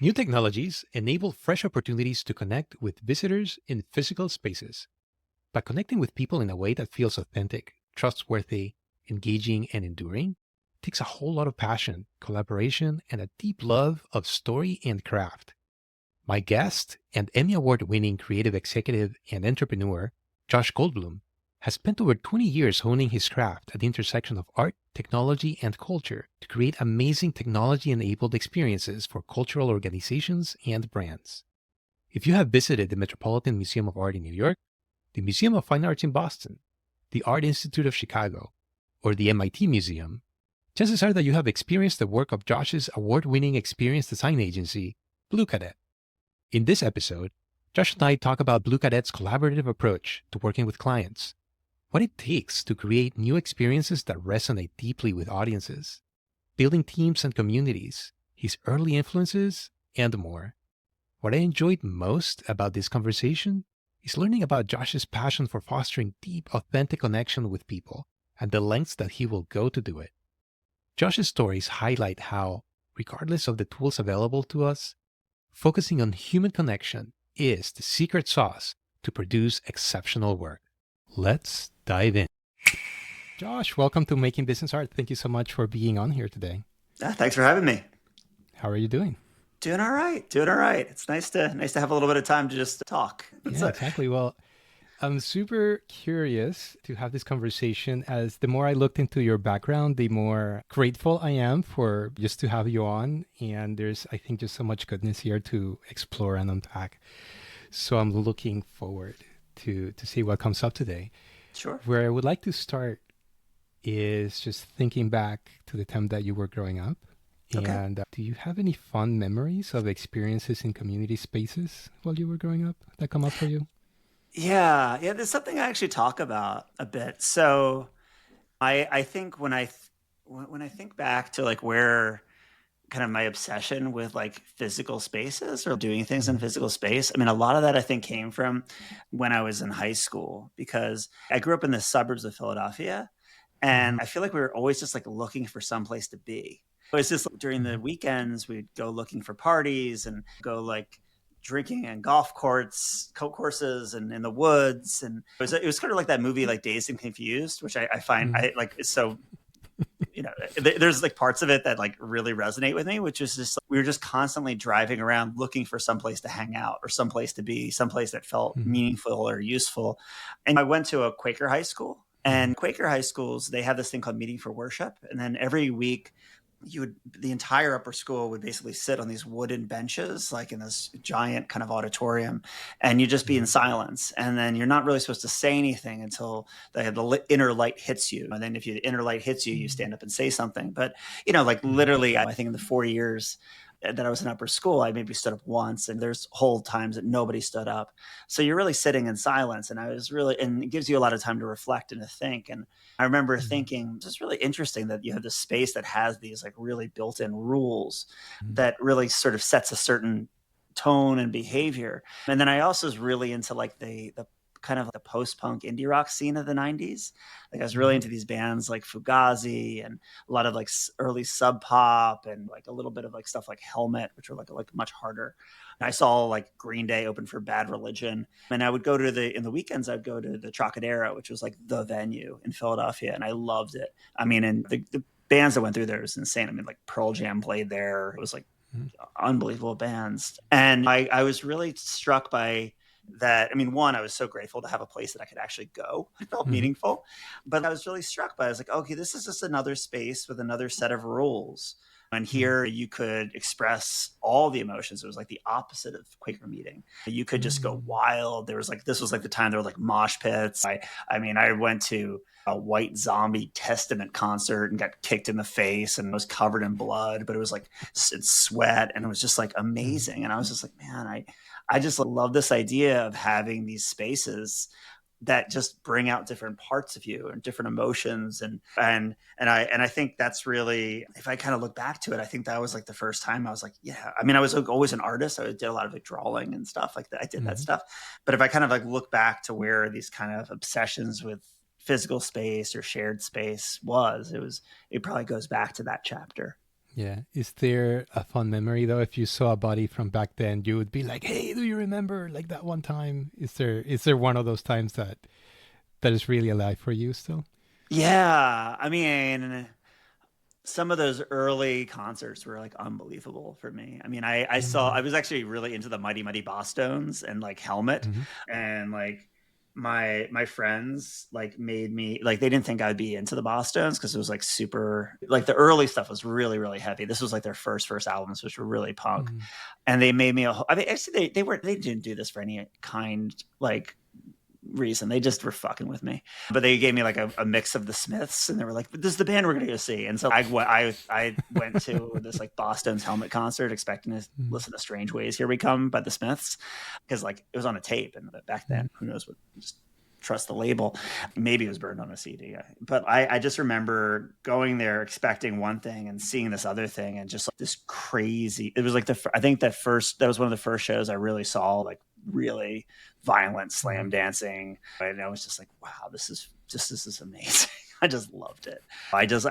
New technologies enable fresh opportunities to connect with visitors in physical spaces. But connecting with people in a way that feels authentic, trustworthy, engaging, and enduring takes a whole lot of passion, collaboration, and a deep love of story and craft. My guest and Emmy Award winning creative executive and entrepreneur, Josh Goldblum, has spent over 20 years honing his craft at the intersection of art, technology, and culture to create amazing technology enabled experiences for cultural organizations and brands. If you have visited the Metropolitan Museum of Art in New York, the Museum of Fine Arts in Boston, the Art Institute of Chicago, or the MIT Museum, chances are that you have experienced the work of Josh's award winning experience design agency, Bluecadet. In this episode, Josh and I talk about Bluecadet's collaborative approach to working with clients, what it takes to create new experiences that resonate deeply with audiences, building teams and communities, his early influences, and more. What I enjoyed most about this conversation is learning about Josh's passion for fostering deep, authentic connection with people and the lengths that he will go to do it. Josh's stories highlight how, regardless of the tools available to us, focusing on human connection is the secret sauce to produce exceptional work. Let's dive in. Josh, welcome to Making Business Art. Thank you so much for being on here today. Thanks for having me. How are you doing? Doing all right. Doing all right. It's nice to have a little bit of time to just talk. Yeah, exactly. Well, I'm super curious to have this conversation as the more I looked into your background, the more grateful I am for just to have you on. And there's, I think, just so much goodness here to explore and unpack. So I'm looking forward to see what comes up today. Sure. Where I would like to start is just thinking back to the time that you were growing up. Okay. And do you have any fun memories of experiences in community spaces while you were growing up that come up for you? Yeah. There's something I actually talk about a bit. So I think when I think back to like where kind of my obsession with like physical spaces or doing things in Mhm. physical space, I mean, a lot of that I think came from when I was in high school because I grew up in the suburbs of Philadelphia. Mhm. And I feel like we were always just like looking for some place to be. It was just during the Mhm. weekends, we'd go looking for parties and go like drinking and golf courses and in the woods. And it was kind of like that movie, like Dazed and Confused, which I find Mhm. I like is so, there's like parts of it that like really resonate with me, which is just like, we were just constantly driving around looking for some place to hang out or some place to be, some place that felt Mhm. meaningful or useful. And I went to a Quaker high school, Mhm. and Quaker high schools, they have this thing called meeting for worship. And then every week the entire upper school would basically sit on these wooden benches, like in this giant kind of auditorium, and you just be in Mhm. silence. And then you're not really supposed to say anything until the inner light hits you. And then if the inner light hits you, you Mhm. stand up and say something. But, like Mhm. literally, I think in the 4 years that I was in upper school, I maybe stood up once, and there's whole times that nobody stood up. So you're really sitting in silence. And and it gives you a lot of time to reflect and to think. And I remember Mhm. thinking, it's really interesting that you have this space that has these like really built-in rules Mhm. that really sort of sets a certain tone and behavior. And then I also was really into like the kind of the post-punk indie rock scene of the 90s. Like I was really Mhm. into these bands like Fugazi and a lot of like early Sub Pop and like a little bit of like stuff like Helmet, which were like much harder. And I saw like Green Day open for Bad Religion, and I would go to in the weekends, I'd go to the Trocadero, which was like the venue in Philadelphia. And I loved it. I mean, and the bands that went through there was insane. I mean, like Pearl Jam played there. It was like Mhm. unbelievable bands. And I was really struck by that. I mean, one, I was so grateful to have a place that I could actually go. It felt Mhm. meaningful. But I was really struck by it. I was like, okay, this is just another space with another set of rules. And Mhm. here you could express all the emotions. It was like the opposite of Quaker meeting. You could just go Mhm. wild. There was like, this was like the time there were like mosh pits. I mean, I went to a White Zombie Testament concert and got kicked in the face and was covered in blood, but it was like sweat, and it was just like Mhm. amazing. And I was just like, man, I just love this idea of having these spaces that just bring out different parts of you and different emotions. And I think that's really, if I kind of look back to it, I think that was like the first time I was like, yeah. I mean, I was like always an artist. I did a lot of like drawing and stuff like that. I did that Mhm. stuff. But if I kind of like look back to where these kind of obsessions with physical space or shared space it probably goes back to that chapter. Yeah. Is there a fun memory though? If you saw a body from back then, you would be like, "Hey, do you remember like that one time?" Is there one of those times that is really alive for you still? Yeah, I mean, some of those early concerts were like unbelievable for me. I mean, I Mm-hmm. was actually really into the Mighty Mighty Bosstones and like Helmet, Mm-hmm. and like my friends like made me like they didn't think I'd be into the Bosstones because it was like super like the early stuff was really heavy. This was like their first albums, which were really punk, and they made me I mean, actually they didn't do this for any kind like reason. They just were fucking with me. But they gave me like a mix of the Smiths, and they were like, "This is the band we're gonna go see." And so I went to this like Boston's Helmet concert, expecting to Mm-hmm. listen to "Strange Ways Here We Come" by the Smiths, because like it was on a tape, and back then, who knows what. Just trust the label. Maybe it was burned on a CD. But I just remember going there expecting one thing and seeing this other thing, and just like this crazy. It was like I think that was one of the first shows I really saw like really violent Mm-hmm. slam dancing. And I was just like, wow, this is amazing. I just loved it. Because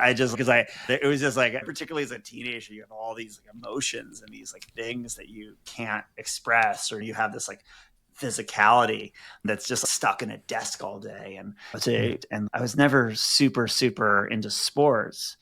it was just like, particularly as a teenager, you have all these like emotions and these like things that you can't express, or you have this like physicality that's just stuck in a desk all day. Yeah. And I was never super into sports,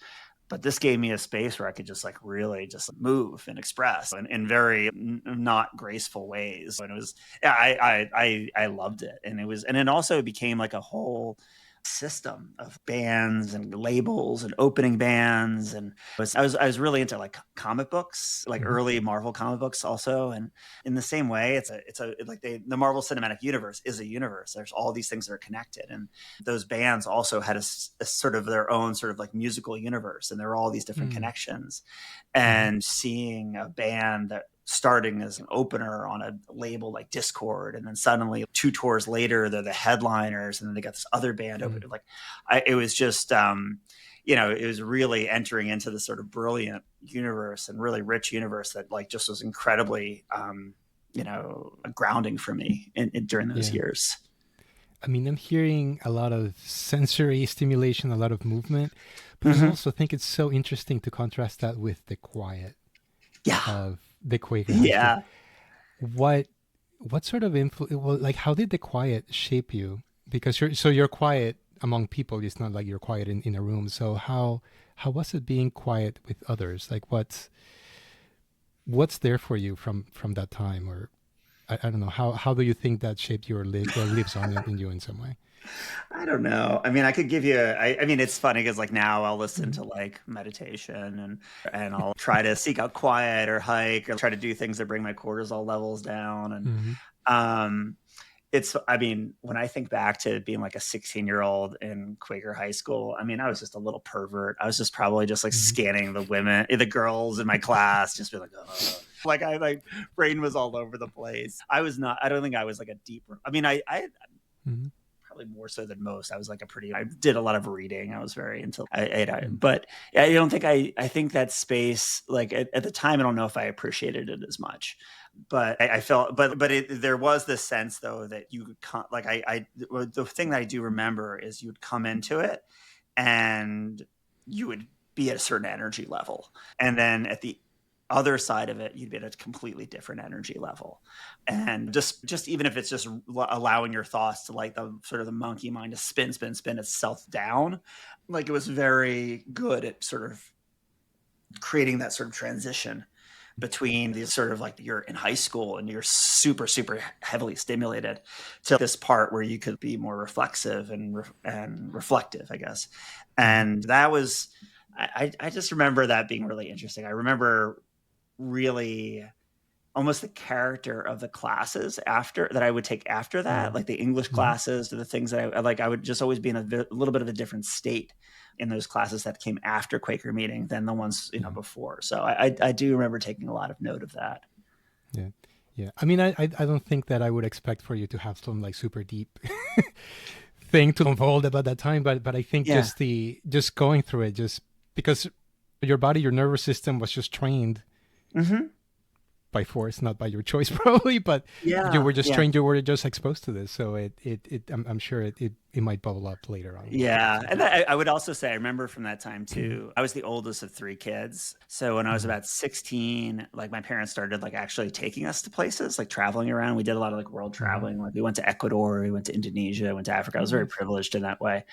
but this gave me a space where I could just like really just move and express in very not graceful ways. And it was, yeah, I loved it. And it also became like a whole system of bands and labels and opening bands. And I was really into like comic books, like Mm-hmm. early Marvel comic books also. And in the same way, it's a like the Marvel Cinematic Universe is a universe. There's all these things that are connected, and those bands also had a sort of their own sort of like musical universe, and there are all these different connections. Mm-hmm. And seeing a band that starting as an opener on a label like Discord, and then suddenly 2 tours later they're the headliners, and then they got this other band over. Like, it was just it was really entering into this sort of brilliant universe and really rich universe that like just was incredibly grounding for me during those Yeah. years. I mean, I'm hearing a lot of sensory stimulation, a lot of movement, but I Mm-hmm. also think it's so interesting to contrast that with the quiet Yeah. of the Quaker high school. Yeah. What what sort of influence? Well, like, how did the quiet shape you? Because you're quiet among people. It's not like you're quiet in a room. So how was it being quiet with others? Like, what's there for you from that time? Or I don't know. How do you think that shaped you or lives on in you in some way? I don't know. I mean, I could give you. I mean, it's funny because like now I'll listen Mm-hmm. to like meditation, and I'll try to seek out quiet or hike or try to do things that bring my cortisol levels down. And Mm-hmm. um, it's. I mean, when I think back to being like a 16-year-old in Quaker high school, I mean, I was just a little pervert. I was just probably just like Mm-hmm. scanning the girls in my class, just be like, oh. Like I like brain was all over the place. I was not. I don't think I was like a deeper. I mean, I Mm-hmm. probably more so than most. I was like I did a lot of reading. I was very into, Mm-hmm. but I don't think I think that space, like at the time, I don't know if I appreciated it as much, but I felt, there was this sense though that you could like, the thing that I do remember is you would come into it and you would be at a certain energy level. And then at the other side of it, you'd be at a completely different energy level. And just even if it's just allowing your thoughts to like the sort of the monkey mind to spin itself down, like it was very good at sort of creating that sort of transition between these sort of like you're in high school and you're super heavily stimulated to this part where you could be more reflexive and reflective, I guess. Mm-hmm. And that was, I just remember that being really interesting. I remember really almost the character of the classes after that I would take after that, like the English Mm-hmm. classes or the things that I like. I would just always be in a little bit of a different state in those classes that came after Quaker meeting than the ones Yeah. before. So I do remember taking a lot of note of that. Yeah. Yeah. I mean, I don't think that I would expect for you to have some like super deep thing to unfold about that time, but I think Yeah. just going through it, just because your body, your nervous system was just trained Mm-hmm. by force, not by your choice, probably, but you Yeah, were just yeah. trained, you were just exposed to this. So I'm sure it might bubble up later on with the Yeah. And conversation. I would also say, I remember from that time Mhm. too, I was the oldest of three kids. So when I was Mhm. about 16, like my parents started like actually taking us to places, like traveling around. We did a lot of like world Mhm. traveling. Like we went to Ecuador, we went to Indonesia, went to Africa. I Oh, was very nice. privileged in that way.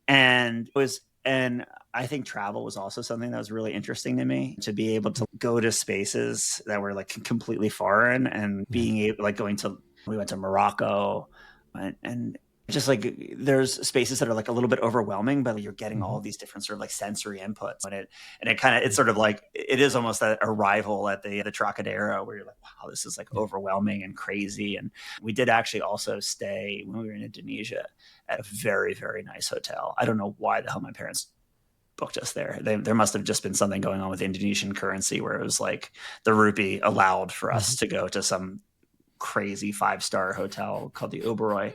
And I think travel was also something that was really interesting to me, to be able to go to spaces that were like completely foreign, and Yeah. being able, like we went to Morocco, and just like there's spaces that are like a little bit overwhelming, but you're getting Mhm. all these different sort of like sensory inputs, and it kind of, it's Yeah. sort of like, it is almost a arrival at the Trocadero, where you're like, wow, this is like Yeah. overwhelming and crazy. And we did actually also stay, when we were in Indonesia, at a very, very nice hotel. I don't know why the hell my parents booked us there. There must have just been something going on with Indonesian currency, where it was like the rupee allowed for us Mhm. to go to some crazy 5-star hotel called the Oberoi.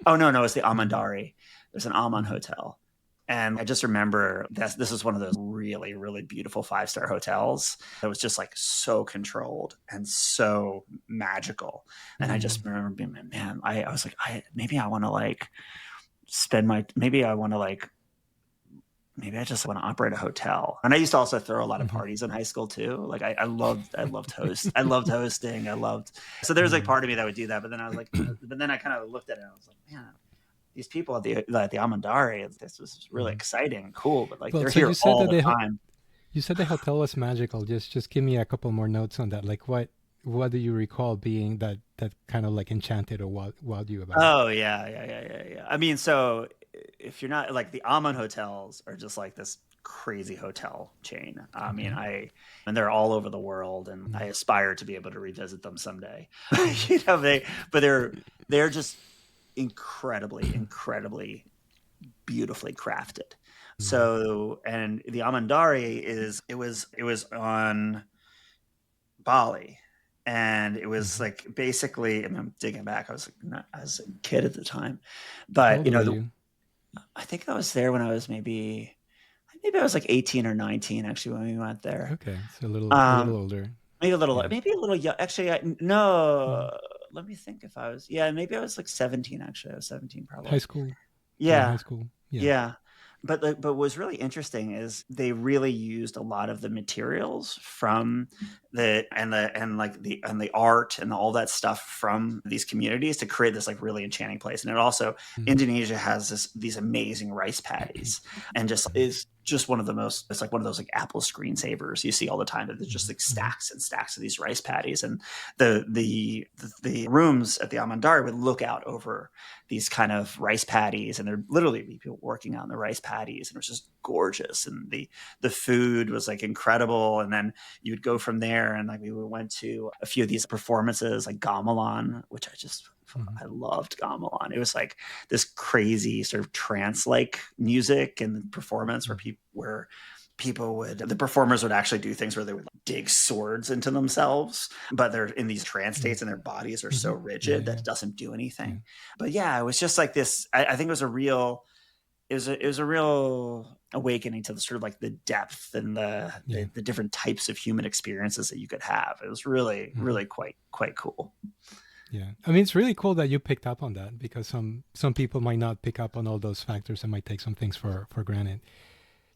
Oh, no, it's the Mhm. Amandari. There's an Aman Mhm. hotel. And I just remember this is one of those really, really beautiful 5-star hotels that was just like so controlled and so magical. And I just Mhm. remember being, man, I was like, maybe I want to like spend my, maybe I want to like, maybe I just want to operate a hotel. And I used to also throw a lot of Mhm. parties in high school too. Like I loved hosting. So there's like Mhm. part of me that would do that. But then I was like, but then I kind of looked at it and I was like, man, these people at the Amandari, this was really Mhm. exciting, cool, but like Well, they're so here you said all that the time. you said the hotel was magical. Just give me a couple more notes on that. Like what do you recall being that kind of like enchanted or wowed you about it? Oh yeah. I mean, so if you're not like, the Aman hotels are just like this crazy hotel chain. I mean, Okay. and they're all over the world, and I Mhm. aspire to be able to revisit them someday. You know, but they're just incredibly beautifully crafted. Mhm. So, and the Amandari it was on Bali. And it was Mhm. like, basically, I mean, I'm digging back. I was like, not, I was a kid at the time, How but old were you? I think I was there when I was maybe I was like 18 or 19 actually when we went there. Okay, so a little Um, older. maybe Yeah. a little young. Actually, Mhm. no. Let me think. If I was, yeah, maybe I was like 17. Actually, I was 17 High probably. school, junior high Yeah, school. Yeah. yeah. But what's really interesting is they really used a lot of the materials from the art and all that stuff from these communities to create this like really enchanting place. And it also, Mhm. Indonesia has these amazing rice paddies, and just Mhm. is just one of the most, it's like one of those like Apple screensavers you see all the time, that there's just Mhm. like Mhm. stacks and stacks of these rice paddies. And the rooms at the Amandar would look out over these kind of rice paddies, and there'd literally be people working on the rice paddies, and it was just gorgeous. And the food was like incredible. And then you would go from there, and like we went to a few of these performances like gamelan, which Mhm. I loved gamelan. It was like this crazy sort of trance like music and performance, where Mhm. the performers would actually do things where they would like dig swords into themselves, but they're in these trance Mhm. states, and their bodies are so Mhm. Yeah, rigid that yeah, it doesn't do yeah. anything. But yeah, it was just like this. I think it was a real awakening to the sort of like the depth and Yeah. the different types of human experiences that you could have. It was really, Mhm. really quite cool. Yeah. I mean, it's really cool that you picked up on that because some people might not pick up on all those factors and might take some things for granted.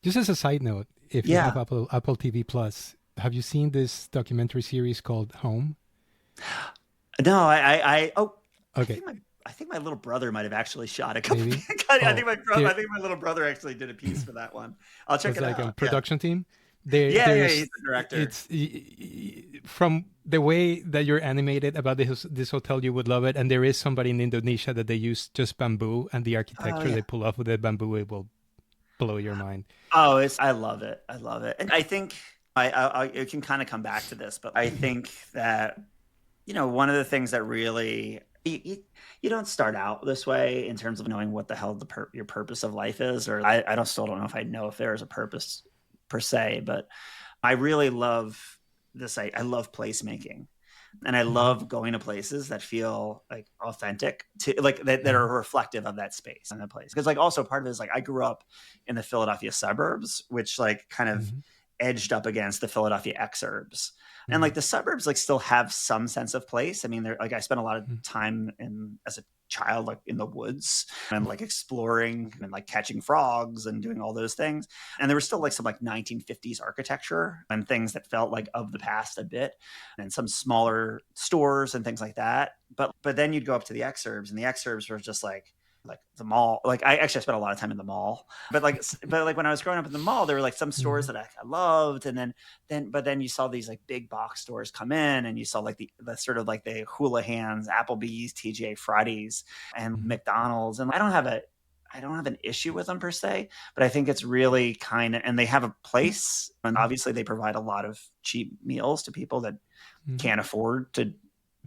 Just as a side note, if you have Yeah. Apple TV Plus, have you seen this documentary series called Home? No, I Okay, think my little brother might have actually shot a couple. maybe. I Oh, think there I think my little brother actually did a piece for that one. I'll check was it like a out. Yeah. production team. Yeah, he's There's the director. it's from the way that you're animated about this hotel, you would love it. And there is somebody in Indonesia that they use just bamboo, and the Oh architecture yeah. they pull off with the bamboo, it will blow your mind. Oh, I love it. I love it. And I think it can kind of come back to this, but I think that, one of the things that really, you don't start out this way in terms of knowing what the hell your purpose of life is, or I don't still don't know if I know if there is a purpose per se, but I really love this. I love placemaking, and I Hmm. love going to places that feel like authentic, to like that are Hmm. reflective of that space and that place. Because like also part of it is like I grew up in the Philadelphia suburbs, which like kind of Hmm. edged up against the Philadelphia exurbs. And Mm-hmm. like the suburbs like still have some sense of place. I mean, they're like, I spent a lot of Mm-hmm. time as a child, like in the woods and like exploring and like catching frogs and doing all those things. And there was still like some like 1950s architecture and things that felt like of the past a bit, and some smaller stores and things like that. But then you'd go up to the exurbs, and the exurbs were just like the mall. Like I actually spent a lot of time in the mall, but like when I was growing up in the mall, there were like some stores Mm-hmm. that I loved, and then you saw these like big box stores come in, and you saw like the sort of like the Houlihan's, Applebee's, TGA Fridays, and Mm-hmm. McDonald's. And I don't have an issue with them per se, but I think it's really kind of, and they have a place, and obviously they provide a lot of cheap meals to people that Mm-hmm. can't afford to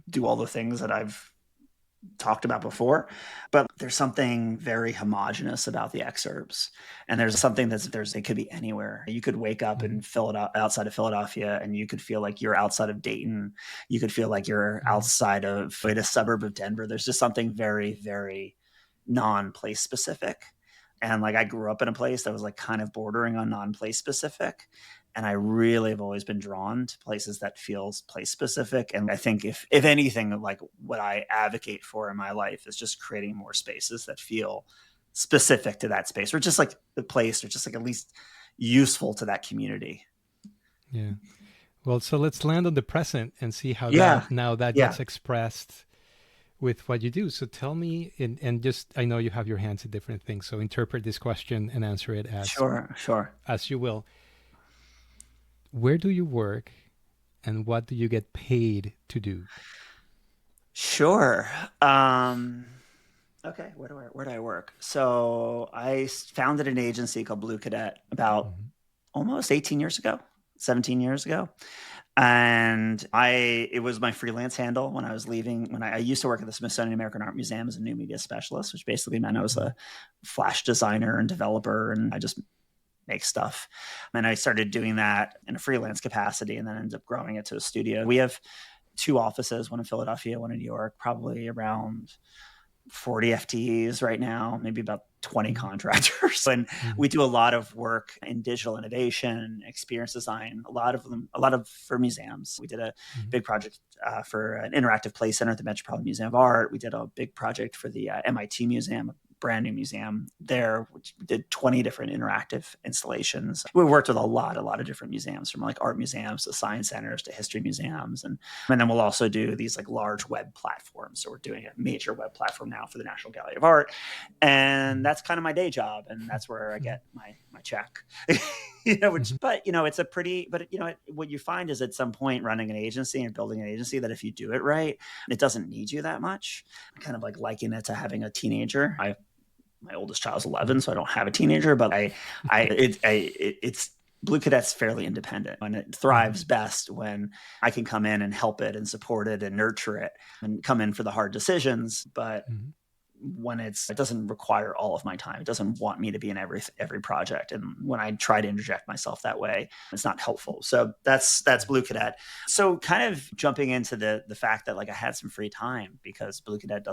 do all the things that I've talked about before. But there's something very homogenous about the exurbs, and there's something it could be anywhere. You could wake up Mm-hmm. in Philadelphia, outside of Philadelphia, and you could feel like you're outside of Dayton. You could feel like you're Mm-hmm. outside of like, a suburb of Denver. There's just something very, very non-place specific. And like I grew up in a place that was like kind of bordering on non-place specific. And I really have always been drawn to places that feels place specific. And I think if anything, like what I advocate for in my life is just creating more spaces that feel specific to that space, or just like the place, or just like at least useful to that community. Yeah. Well, so let's land on the present and see how Yeah. that Yeah. gets expressed with what you do. So tell me, and just I know you have your hands in different things, so interpret this question and answer it Sure. Sure. as you will. Where do you work, and what do you get paid to do? Sure. Okay, where do I work? So I founded an agency called Bluecadet about Mm-hmm. almost 18 years ago, 17 years ago. And it was my freelance handle when I was leaving. When I used to work at the Smithsonian American Art Museum as a new media specialist, which basically meant I was Mm-hmm. a flash designer and developer, and I just make stuff. And I started doing that in a freelance capacity, and then ended up growing it to a studio. We have two offices, one in Philadelphia, one in New York, probably around 40 FTEs right now, maybe about 20 Mm-hmm. contractors. And Mm-hmm. we do a lot of work in digital innovation, experience design, a lot of for museums. We did a Mm-hmm. big project for an interactive play center at the Metropolitan Museum of Art. We did a big project for the MIT Museum, a brand new museum there, which did 20 different interactive installations. We worked with a lot of different museums, from like art museums to science centers to history museums. And then we'll also do these like large web platforms. So we're doing a major web platform now for the National Gallery of Art. And that's kind of my day job. And that's where I get my check. Mm-hmm. It's a pretty, but what you find is at some point running an agency and building an agency, that if you do it right, it doesn't need you that much. I kind of like liken it to having a teenager. My oldest child's 11, so I don't have a teenager, but it's Bluecadet's fairly independent, and it Mm-hmm. thrives best when I can come in and help it and support it and nurture it and come in for the hard decisions. But Mm-hmm. when it doesn't require all of my time, it doesn't want me to be in every project. And when I try to interject myself that way, it's not helpful. So that's Bluecadet. So kind of jumping into the fact that like I had some free time because Bluecadet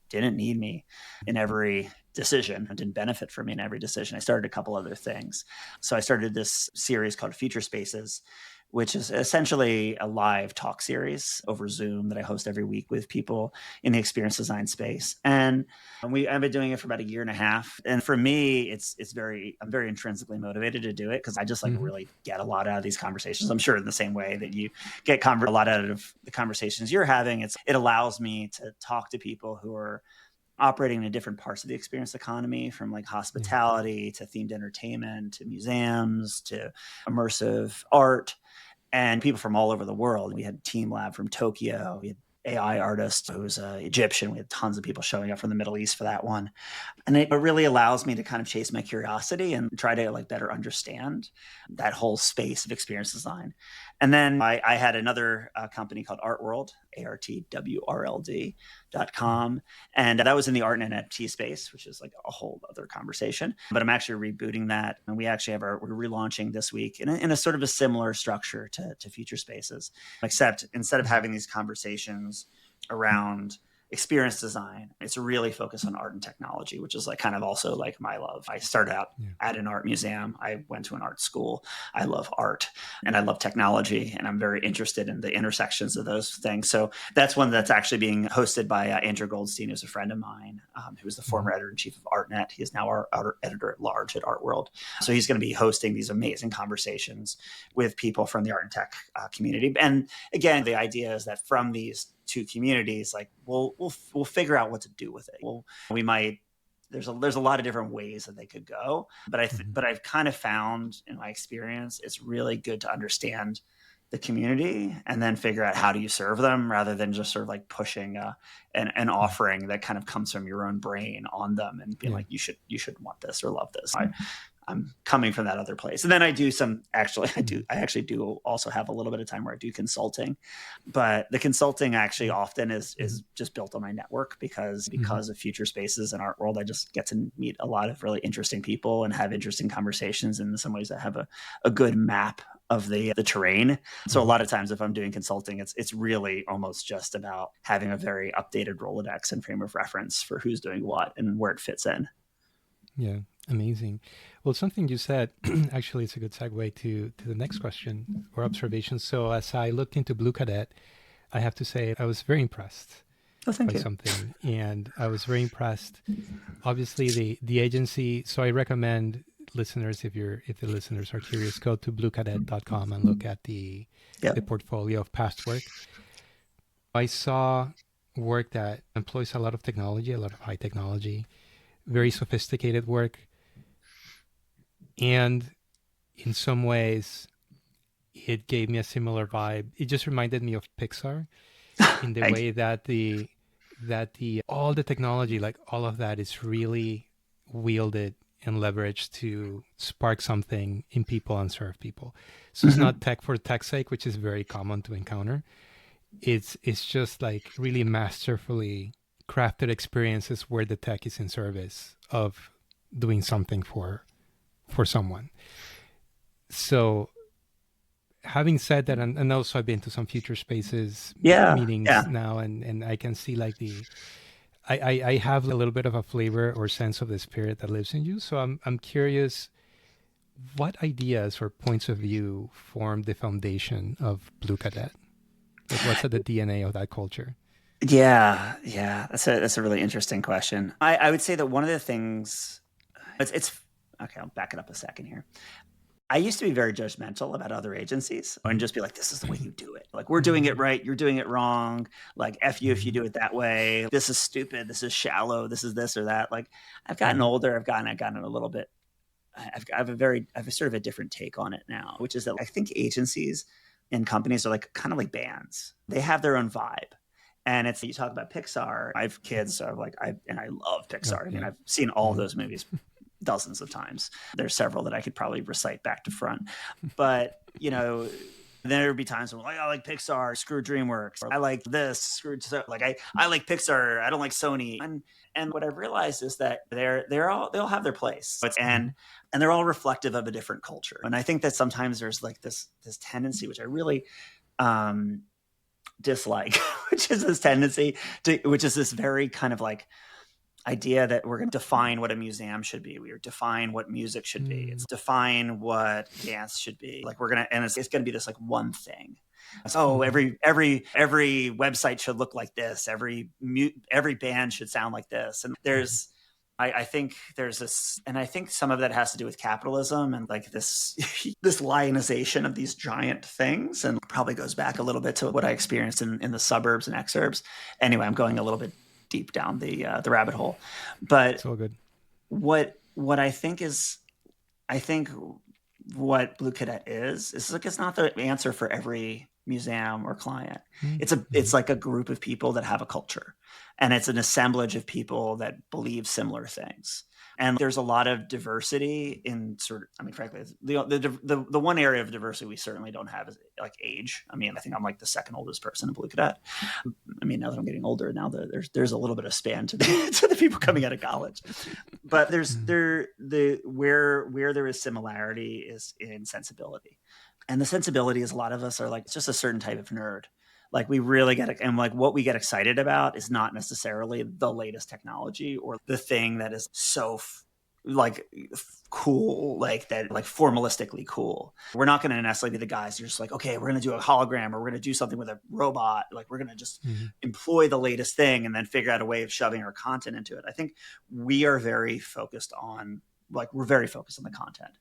didn't need me in every decision and didn't benefit from me in every decision. I started a couple other things. So I started this series called Future Spaces, which is essentially a live talk series over Zoom that I host every week with people in the experience design space. And I've been doing it for about a year and a half. And for me, I'm very intrinsically motivated to do it because I just like Mm-hmm. really get a lot out of these conversations. I'm sure in the same way that you get a lot out of the conversations you're having, it allows me to talk to people who are operating in different parts of the experience economy, from like Yeah. hospitality to themed entertainment to museums to immersive art, and people from all over the world. We had Team Lab from Tokyo. We had AI artist who's Egyptian. We had tons of people showing up from the Middle East for that one. And it really allows me to kind of chase my curiosity and try to like better understand that whole space of experience design. And then I had another company called Art World, ARTWRLD.com. And that was in the art and NFT space, which is like a whole other conversation. But I'm actually rebooting that. And we actually we're relaunching this week in a sort of a similar structure to Future Spaces, except instead of having these conversations around experience design. It's really focused on art and technology, which is like kind of also like my love. I started out at an art museum. I went to an art school. I love art and I love technology, and I'm very interested in the intersections of those things. So that's one that's actually being hosted by Andrew Goldstein, who's a friend of mine, who was the former editor-in-chief of ArtNet. He is now our editor-at-large at Art World. So he's going to be hosting these amazing conversations with people from the art and tech community. And again, the idea is that from these two communities, like we'll figure out what to do with it. There's a lot of different ways that they could go, but but I've kind of found in my experience, it's really good to understand the community and then figure out how do you serve them, rather than just sort of like pushing an offering that kind of comes from your own brain on them and being like, you should want this or love this. I'm coming from that other place. And then I actually do also have a little bit of time where I do consulting, but the consulting actually often is just built on my network because of Future Spaces and Art World. I just get to meet a lot of really interesting people and have interesting conversations. And in some ways I have a good map of the terrain. So a lot of times if I'm doing consulting, it's really almost just about having a very updated Rolodex and frame of reference for who's doing what and where it fits in. Yeah, amazing. Well, something you said, actually, it's a good segue to the next question or observation. So as I looked into Bluecadet, I have to say I was very impressed by something. And I was very impressed. Obviously, the agency, so I recommend listeners, if the listeners are curious, go to bluecadet.com and look at the portfolio of past work. I saw work that employs a lot of technology, a lot of high technology, very sophisticated work. And in some ways, it gave me a similar vibe. It just reminded me of Pixar in the way that all the technology, like all of that, is really wielded and leveraged to spark something in people and serve people. So it's not tech for tech's sake, which is very common to encounter. It's just like really masterfully crafted experiences where the tech is in service of doing something for someone. So having said that, and also I've been to some Future Spaces meetings now, and I can see like I have a little bit of a flavor or sense of the spirit that lives in you. So I'm curious, what ideas or points of view formed the foundation of Bluecadet? Like what's at the DNA of that culture? Yeah. That's a really interesting question. I would say that one of the things it's okay, I'll back it up a second here. I used to be very judgmental about other agencies and just be like, this is the way you do it. Like, we're doing it right. You're doing it wrong. Like, F you if you do it that way. This is stupid. This is shallow. This is this or that. Like, I've gotten older. I've gotten a little bit, I have a sort of a different take on it now, which is that I think agencies and companies are like kind of like bands. They have their own vibe. And it's, you talk about Pixar. I have kids, so I love Pixar. I mean, I've seen all of those movies dozens of times. There's several that I could probably recite back to front. But, there would be times when I like Pixar, screw DreamWorks. Or I like this, screw I like Pixar, I don't like Sony. And what I've realized is that they'll have their place. And they're all reflective of a different culture. And I think that sometimes there's like this tendency, which I really dislike, which is this very kind of like idea that we're going to define what a museum should be. We define what music should be. It's define what dance should be. Like it's going to be this like one thing. So every website should look like this. Every band should sound like this. And I think there's this, and I think some of that has to do with capitalism and like this lionization of these giant things, and probably goes back a little bit to what I experienced in the suburbs and exurbs. Anyway, I'm going a little bit deep down the rabbit hole, but it's all good. What I think what Bluecadet is like, it's not the answer for every museum or client. It's like a group of people that have a culture, and it's an assemblage of people that believe similar things. And there's a lot of diversity in frankly, the one area of diversity we certainly don't have is like age. I mean, I think I'm like the second oldest person in Bluecadet. I mean, now that I'm getting older, now there's a little bit of span to the people coming out of college. But where there is similarity is in sensibility. And the sensibility is, a lot of us are like, it's just a certain type of nerd. Like we really get, and like what we get excited about is not necessarily the latest technology or the thing that is so like cool, like that, like formalistically cool. We're not going to necessarily be the guys who are just like, okay, we're going to do a hologram or we're going to do something with a robot. Like we're going to just employ the latest thing and then figure out a way of shoving our content into it. I think we are very focused on, like, we're very focused on the content.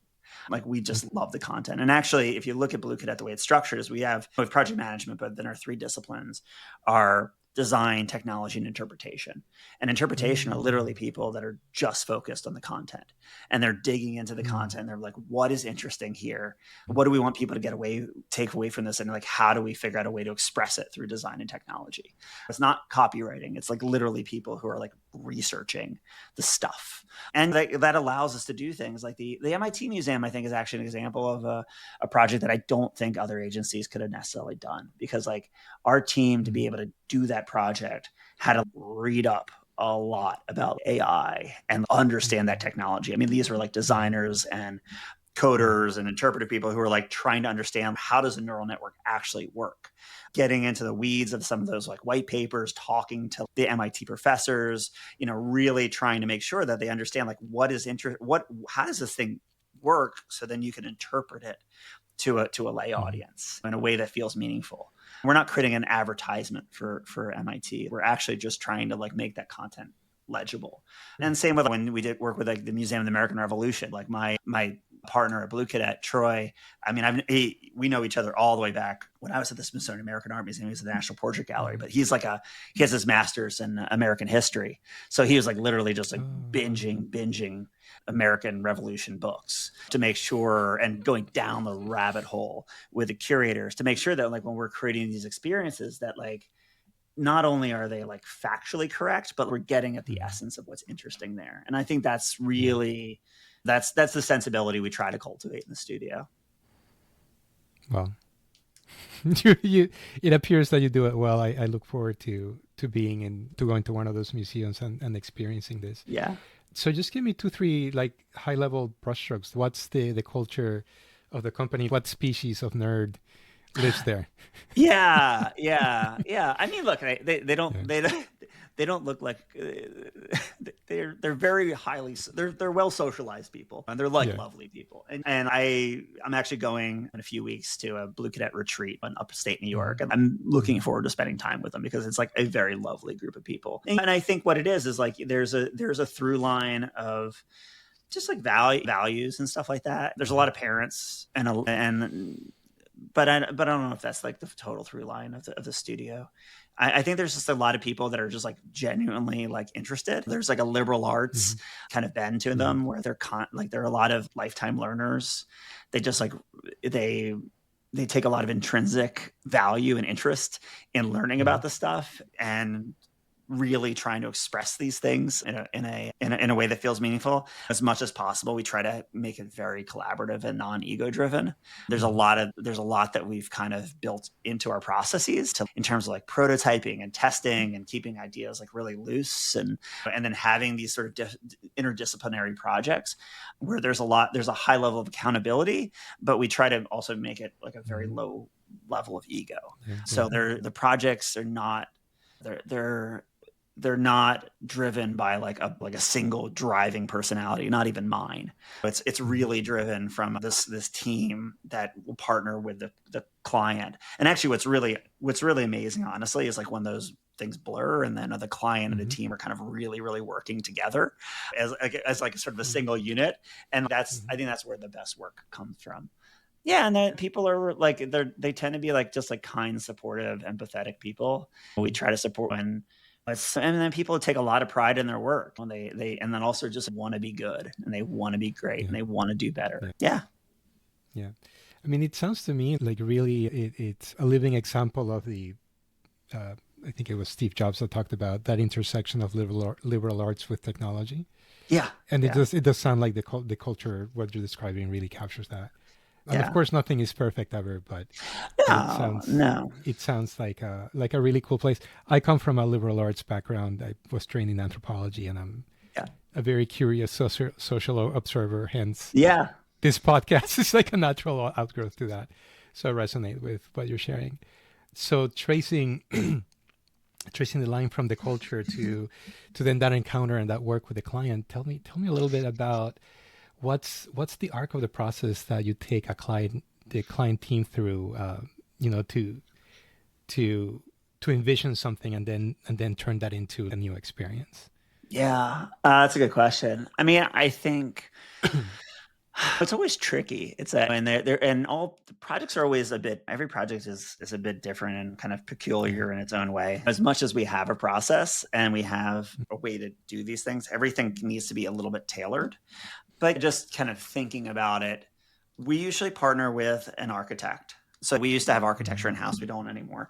Like we just love the content. And actually, if you look at Bluecadet, the way it's structured is we have project management, but then our 3 disciplines are design, technology, and interpretation. And interpretation are literally people that are just focused on the content and they're digging into the content. They're like, what is interesting here? What do we want people to take away from this? And like, how do we figure out a way to express it through design and technology? It's not copywriting. It's like literally people who are like researching the stuff. And that allows us to do things like the MIT Museum, I think, is actually an example of a project that I don't think other agencies could have necessarily done, because like our team, to be able to do that project, had to read up a lot about AI and understand that technology. I mean, these were like designers and coders and interpretive people who are like trying to understand, how does a neural network actually work? Getting into the weeds of some of those like white papers, talking to the MIT professors, really trying to make sure that they understand like how does this thing work, so then you can interpret it to a lay audience in a way that feels meaningful. We're not creating an advertisement for MIT. We're actually just trying to like make that content legible. And same with when we did work with like the Museum of the American Revolution. Like my partner at Bluecadet, Troy, I mean, we know each other all the way back when I was at the Smithsonian American Art Museum. He was at the National Portrait Gallery, but he has his master's in American history. So he was like literally just like binging American Revolution books to make sure, and going down the rabbit hole with the curators to make sure that like when we're creating these experiences that like not only are they like factually correct, but we're getting at the essence of what's interesting there. And I think that's really that's the sensibility we try to cultivate in the studio. Well, it appears that you do it well. I look forward to going to one of those museums and experiencing this. Yeah. So just give me 2-3 like high level brushstrokes. What's the culture of the company? What species of nerd lives there? Yeah. I mean, look, they don't look like they're very highly, they're well socialized people, and they're like lovely people. And I'm actually going in a few weeks to a Bluecadet retreat in upstate New York, and I'm looking forward to spending time with them because it's like a very lovely group of people. And I think what it is like there's a through line of just like values and stuff like that. There's a lot of parents but I don't know if that's like the total through line of the studio. I think there's just a lot of people that are just like genuinely like interested. There's like a liberal arts kind of bend to them where they're there are a lot of lifetime learners. They just like they take a lot of intrinsic value and interest in learning about the stuff and really trying to express these things in a way that feels meaningful. As much as possible, we try to make it very collaborative and non-ego driven. There's a lot that we've kind of built into our processes in terms of like prototyping and testing and keeping ideas like really loose, and then having these sort of interdisciplinary projects where there's a high level of accountability, but we try to also make it like a very low level of ego. So the projects are not they're not driven by like a single driving personality, not even mine. It's really driven from this team that will partner with the client. And actually what's really amazing, honestly, is like when those things blur and then the client and the team are kind of really, really working together as like sort of a single unit. And I think that's where the best work comes from. Yeah, and then people are like they tend to be like just like kind, supportive, empathetic people. We try to support and then people take a lot of pride in their work when they and then also just want to be good and they want to be great and they want to do better. Yeah. I mean, it sounds to me like really it's a living example of the I think it was Steve Jobs that talked about that intersection of liberal arts with technology. Yeah. And it does sound like the culture, what you're describing, really captures that. And of course, nothing is perfect ever, but it sounds like a really cool place. I come from a liberal arts background. I was trained in anthropology, and I'm a very curious social observer. Hence, this podcast is like a natural outgrowth to that. So I resonate with what you're sharing. So tracing tracing the line from the culture to then that encounter and that work with the client. Tell me a little bit about what's the arc of the process that you take the client team through, to to envision something and then turn that into a new experience. Yeah, that's a good question. I mean, I think it's always tricky. It's a, and they're and all the projects are always a bit. Every project is a bit different and kind of Yeah. peculiar in its own way. As much as we have a process and we have a way to do these things, everything needs to be a little bit tailored. But just kind of thinking about it, we usually partner with an architect. So we used to have architecture in Mhm. house. We don't anymore.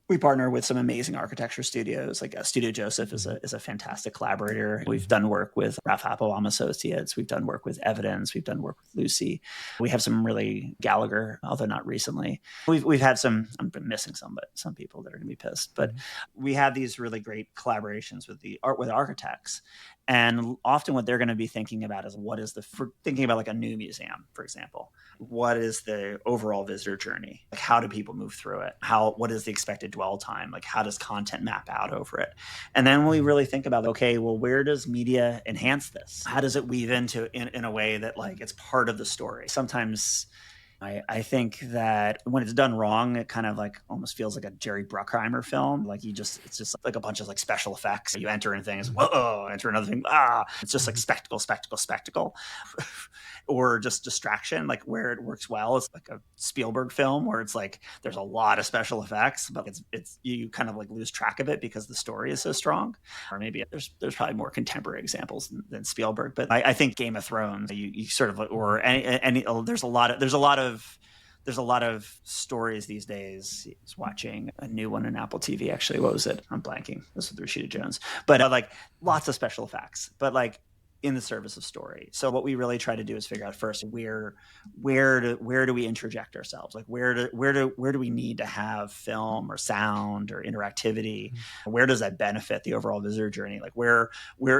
We partner with some amazing architecture studios. Like Studio Joseph is Mhm. a fantastic collaborator. We've Mhm. done work with Ralph Applebaum Associates. We've done work with Evidence. We've done work with Lucy. We have some really Gallagher, although not recently. We've had some. I'm missing some, but some people that are going to be pissed. But Mhm. we have these really great collaborations with architects, and often what they're going to be thinking about is what is for thinking about like a new museum, for example. What is the overall visitor journey? Like, how do people move through it? What is the expected dwell time? Like, how does content map out over it? And then we Mhm. really think about, okay, well, where does media enhance this? How does it weave into in a way that like it's part of the story? Sometimes I think that when it's done wrong, it kind of like almost feels like a Jerry Bruckheimer film. Like it's just like a bunch of like special effects. You enter in things, Mhm. whoa, enter another thing, ah. It's just like Mhm. spectacle, spectacle, spectacle. Or just distraction, like where it works well. It's like a Spielberg film where it's like there's a lot of special effects, but it's you kind of like lose track of it because the story is so strong. Or maybe there's probably more contemporary examples than Spielberg, but I think Game of Thrones, you sort of Mhm. or any there's a lot of stories these days. I was watching a new one on Apple TV. Actually, what was it? I'm blanking. This was Rashida Jones, but like lots of special effects, but like in the service of story. So what we really try to do is figure out first where do we interject ourselves? Like where do we need to have film or sound or interactivity? Mhm. Where does that benefit the overall visitor journey? Like where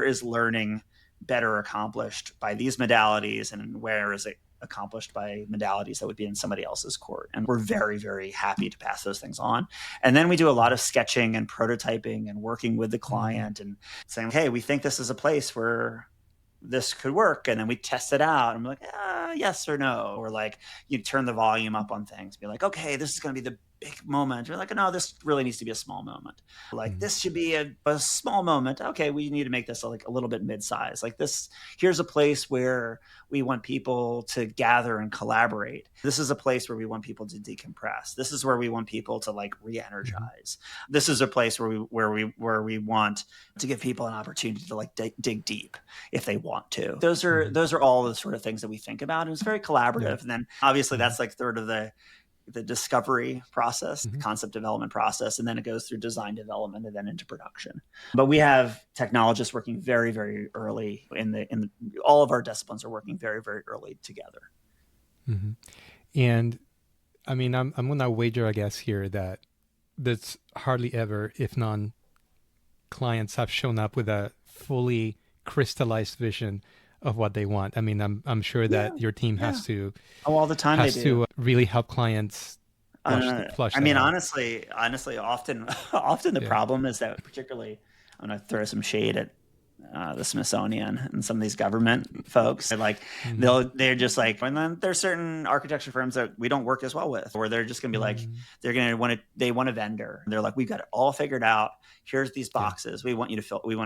is learning better accomplished by these modalities, and where is it accomplished by modalities that would be in somebody else's court? And we're very, very happy to pass those things on. And then we do a lot Mhm. of sketching and prototyping and working with the Mhm. client and saying, hey, we think this is a place where this could work. And then we test it out and we're like, yes or no. Or like you turn the volume up on things, be like, okay, this is going to be the big moment. You're like, no, this really needs to be a small moment. Like Mhm. this should be a small moment. Okay, we need to make this like a little bit mid-size. Like this, here's a place where we want people to gather and collaborate. This is a place where we want people to decompress. This is where we want people to like Mhm. re-energize. This is a place where we want to give people an opportunity to like dig deep if they want to. Those are Mhm. those are all the sort of things that we think about, and it's very Yeah. collaborative. And then obviously Mhm. that's like sort of the discovery process, the Mhm. concept development process, and then it goes through design development and then into production. But we have technologists working very, very early in the all of our disciplines are working very, very early together. Mhm. And I mean, I'm gonna wager, I guess, here that that's hardly ever, if none, clients have shown up with a fully crystallized vision of what they want. I mean, I'm sure Yeah, that your team yeah. Oh, all the time they has do. to really help clients flush I that mean, out. honestly, often the Yeah. problem is that particularly, I'm going to throw some shade at the Smithsonian and some of these government folks. Like Mhm. they're just like, and then there's certain architecture firms that we don't work as well with, or they're just going to be like, Mhm. they want a vendor. They're like, we've got it all figured out. Here's these Yeah. boxes. We want to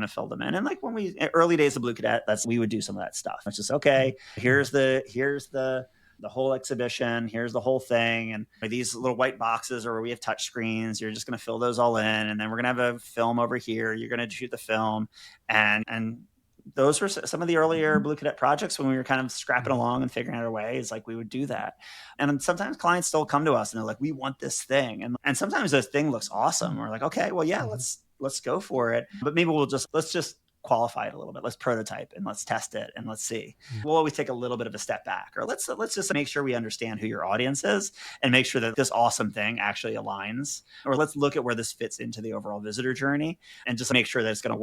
fill them in. And like when early days of Bluecadet, we would do some of that stuff. It's just, Mhm. okay, Mhm. here's the whole exhibition. Here's the whole thing. And these little white boxes or where we have touch screens, you're just going to fill those all in. And then we're going to have a film over here. You're going to shoot the film. And those were some of the earlier Bluecadet projects when we were kind of scrapping Mhm. along and figuring out our ways. Like we would do that. And sometimes clients still come to us and they're like, we want this thing. And sometimes this thing looks awesome. We're like, okay, well, yeah, Mhm. let's go for it. But maybe let's just qualify it a little bit. Let's prototype and let's test it and let's see. Mhm. We'll always take a little bit of a step back, or let's just make sure we understand who your audience is and make sure that this awesome thing actually aligns. Or let's look at where this fits into the overall visitor journey and just make sure that it's going to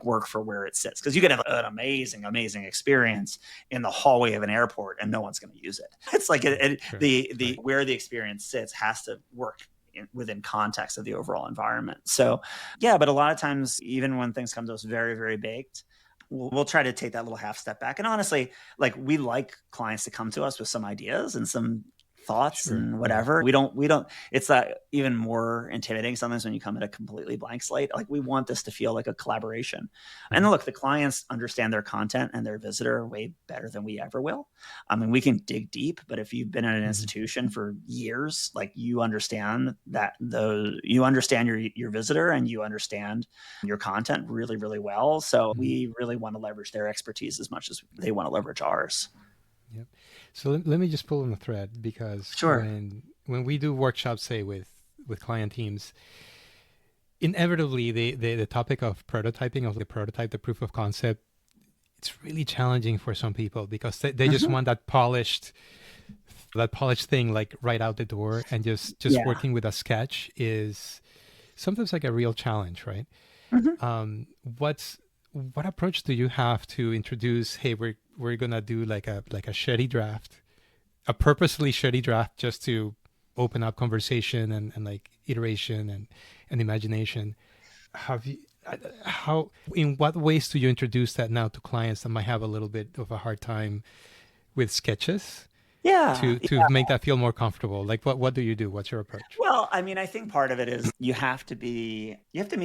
work for where it sits. Because you could have an amazing, amazing experience in the hallway of an airport and no one's going to use it. It's like Sure. the Right. where the experience sits has to work within context of the overall environment. So yeah, but a lot of times, even when things come to us very, very baked, we'll try to take that little half step back. And honestly, like, we like clients to come to us with some ideas and some thoughts and whatever. We don't, it's that even more intimidating sometimes when you come at a completely blank slate. Like, we want this to feel like a collaboration. And look, the clients understand their content and their visitor way better than we ever will. I mean, we can dig deep, but if you've been at an institution for years, like, you understand that you understand your visitor and you understand your content really, really well. So we really want to leverage their expertise as much as they want to leverage ours. Yep. So let me just pull on the thread, because when we do workshops, say with client teams, inevitably the topic of prototyping, of the prototype, the proof of concept, it's really challenging for some people, because they just want that polished thing, like, right out the door, and just working with a sketch is sometimes like a real challenge, right? What approach do you have to introduce, hey, we're gonna do like a shitty draft, a purposely shitty draft, just to open up conversation and like iteration and imagination? In what ways do you introduce that now to clients that might have a little bit of a hard time with sketches? To make that feel more comfortable? Like, what do you do? What's your approach? Well, I mean, I think part of it is you have to meet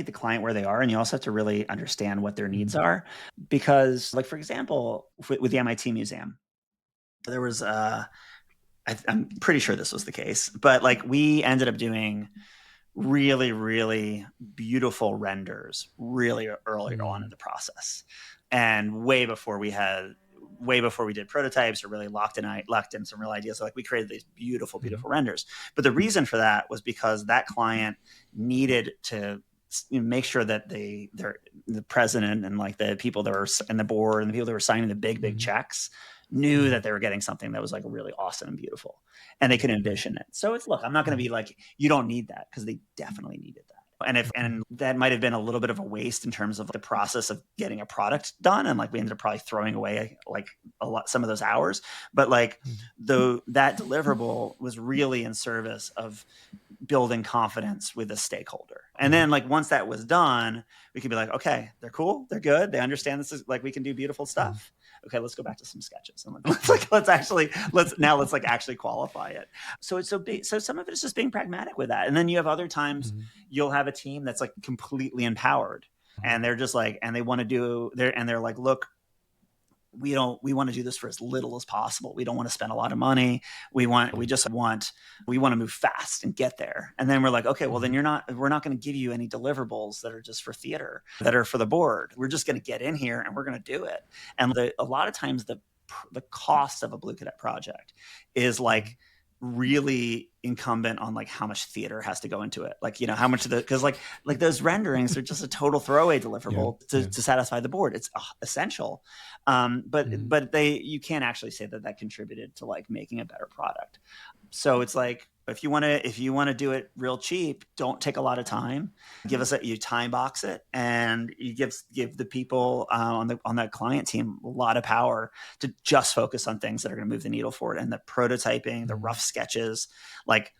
the client where they are, and you also have to really understand what their needs are. Because, like, for example, with the MIT Museum, there was I'm pretty sure this was the case, but like, we ended up doing really, really beautiful renders really early on in the process, and way before we did prototypes or really locked in some real ideas. So, like, we created these beautiful, beautiful renders. But the reason for that was because that client needed to make sure that the president and, like, the people that were in the board and the people that were signing the big checks knew that they were getting something that was, like, really awesome and beautiful, and they could envision it. So look, I'm not going to be like, you don't need that, because they definitely needed that. And that might have been a little bit of a waste in terms of the process of getting a product done. And, like, we ended up probably throwing away, like, some of those hours. But, like, though that deliverable was really in service of building confidence with a stakeholder. And then, like, once that was done, we could be like, okay, they're cool, they're good, they understand this is, like, we can do beautiful stuff. Okay, let's go back to some sketches, and let's actually qualify it. So some of it is just being pragmatic with that. And then you have other times you'll have a team that's, like, completely empowered, and they're just like, and they want to do they're like, look, we want to do this for as little as possible. We don't want to spend a lot of money. We want to move fast and get there. And then we're like, okay, well, then we're not going to give you any deliverables that are just for theater, that are for the board. We're just going to get in here and we're going to do it. And a lot of times the cost of a Bluecadet project is, like, really incumbent on, like, how much theater has to go into it. Like, how much of because like those renderings are just a total throwaway deliverable to satisfy the board. It's essential. But you can't actually say that contributed to, like, making a better product. So it's like, if you want to do it real cheap, don't take a lot of time. You time box it, and you give the people on that client team a lot of power to just focus on things that are going to move the needle forward. And the prototyping, the rough sketches, like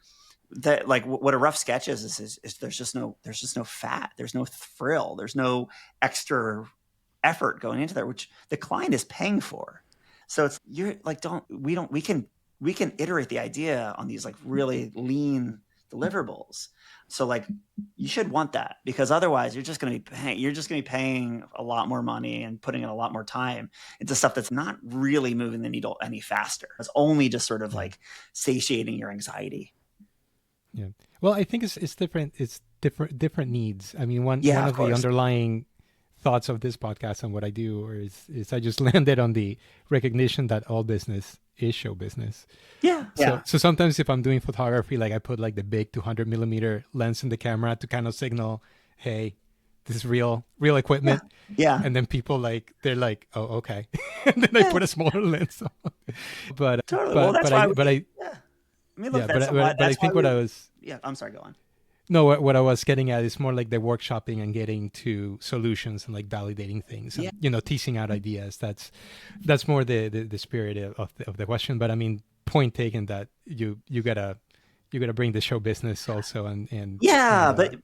that, like, what a rough sketch is there's just no fat, there's no thrill, there's no extra effort going into there, which the client is paying for. So it's, we can iterate the idea on these, like, really lean deliverables. So, like, you should want that, because otherwise you're just going to be paying a lot more money and putting in a lot more time into stuff that's not really moving the needle any faster. It's only just sort of like satiating your anxiety. Yeah. Well, I think it's different. It's different needs. I mean, one of the underlying thoughts of this podcast and what I do is I just landed on the recognition that all business is show business. So sometimes if I'm doing photography, like, I put, like, the big 200 millimeter lens in the camera to kind of signal, hey, this is real equipment. And then people, like, they're like, oh, okay. And then I put a smaller lens on. But totally. Well, that's why. I mean, look, but I think what I was. Yeah, I'm sorry. Go on. No, what I was getting at is more like the workshopping and getting to solutions and, like, validating things, and, teasing out ideas. That's more the spirit of the question. But I mean, point taken that you gotta you got to bring the show business also, Yeah, and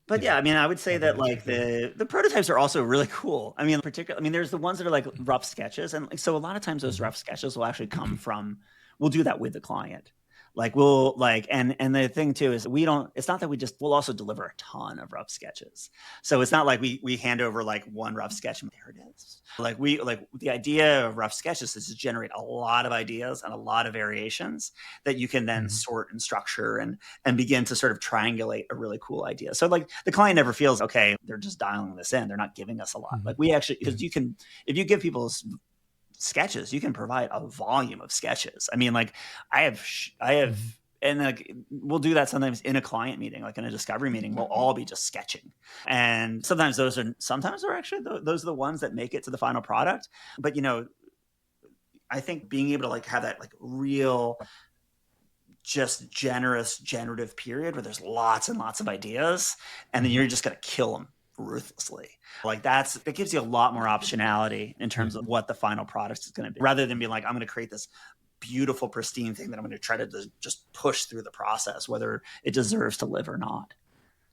but yeah, yeah, I mean, I would say have that that like expertise. the prototypes are also really cool. I mean, particularly, I mean, there's the ones that are like rough sketches, and like, so a lot of times those Hmm. rough sketches will actually come from. We'll do that with the client. Like we'll like, and the thing too is we don't. It's not that we just. We'll also deliver a ton of rough sketches. So it's not like we hand over like one rough sketch and there it is. Like we like the idea of rough sketches is to generate a lot of ideas and a lot of variations that you can then Hmm. sort and structure and begin to sort of triangulate a really cool idea. So like the client never feels okay, they're just dialing this in. They're not giving us a lot. Hmm. Like we actually, Yeah. because you can, if you give people sketches, you can provide a volume of sketches. I mean, like I have, Hmm. and like we'll do that sometimes in a client meeting, like in a discovery meeting, we'll all be just sketching. And sometimes they're actually, those are the ones that make it to the final product. But, I think being able to like have that like real just generous generative period where there's lots and lots of ideas and then Hmm. you're just going to kill them ruthlessly, like that gives you a lot more optionality in Yeah. terms of what the final product is going to be, rather than being like, I'm going to create this beautiful pristine thing that I'm going to try to just push through the process whether it deserves to live or not.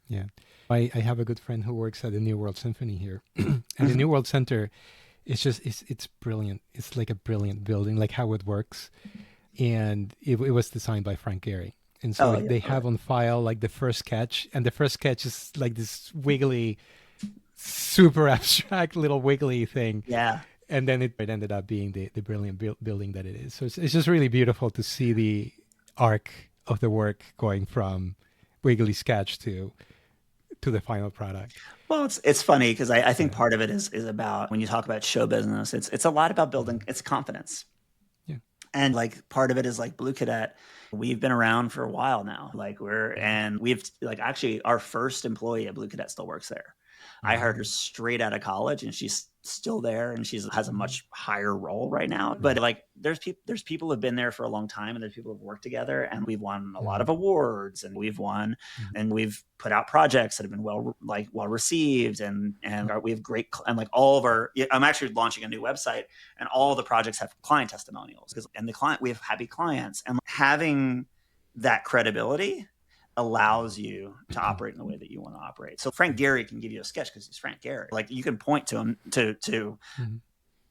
Yeah. I have a good friend who works at the New World Symphony here, and the New World Center is just it's brilliant. It's like a brilliant building, like how it works, and it was designed by Frank Gehry. And so Oh yeah, they totally. have on file like the first sketch, and the first sketch is like this wiggly, super abstract little wiggly thing, Yeah. and then it ended up being the brilliant building that it is. So it's just really beautiful to see the arc of the work going from wiggly sketch to the final product. Well, it's funny because I think Yeah. part of it is about when you talk about show business, it's a lot about building Mhm. it's confidence. Yeah. And like part of it is like Bluecadet. We've been around for a while now. Like we've like actually our first employee at Bluecadet still works there. I hired her Mhm. straight out of college and she's still there and she's has a Mhm. much higher role right now. But Mhm. like there's people who've been there for a long time and there's people who've worked together and we've won a lot of Mhm. awards and we've won Mhm. and we've put out projects that have been well received and we have great and like all of our I'm actually launching a new website and all the projects have client testimonials because and the client we have happy clients and having that credibility allows you to operate in the way that you want to operate. So Frank Yeah. Gehry can give you a sketch because he's Frank Gehry. Like you can point to him to Mhm.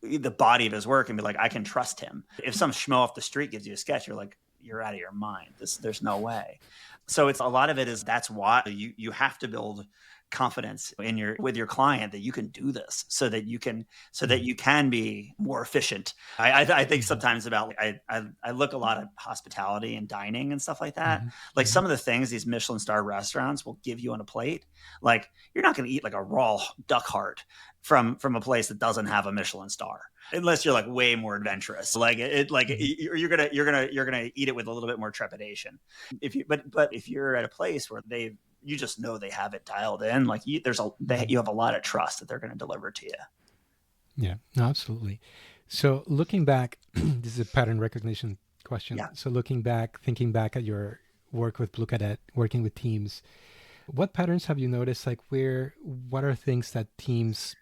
the body of his work and be like, I can trust him. If some schmo off the street gives you a sketch, you're like, you're out of your mind. There's no way. So it's a lot of it is that's why you have to build confidence in your with your client that you can do this so that Mhm. you can be more efficient. I think Mhm. sometimes about I look a lot at hospitality and dining and stuff like that. Mhm. Like Mhm. some of the things these Michelin star restaurants will give you on a plate, like you're not going to eat like a raw duck heart from a place that doesn't have a Michelin star unless you're like way more adventurous like Mhm. you're gonna eat it with a little bit more trepidation if you but if you're at a place where you just know they have it dialed in like Mhm. you have a lot of trust that they're going to deliver to you. Yeah, no, absolutely. So looking back, this is a pattern recognition question. Yeah. So looking back, thinking back at your work with Blue Cadet, working with teams, what patterns have you noticed? Like what are things that teams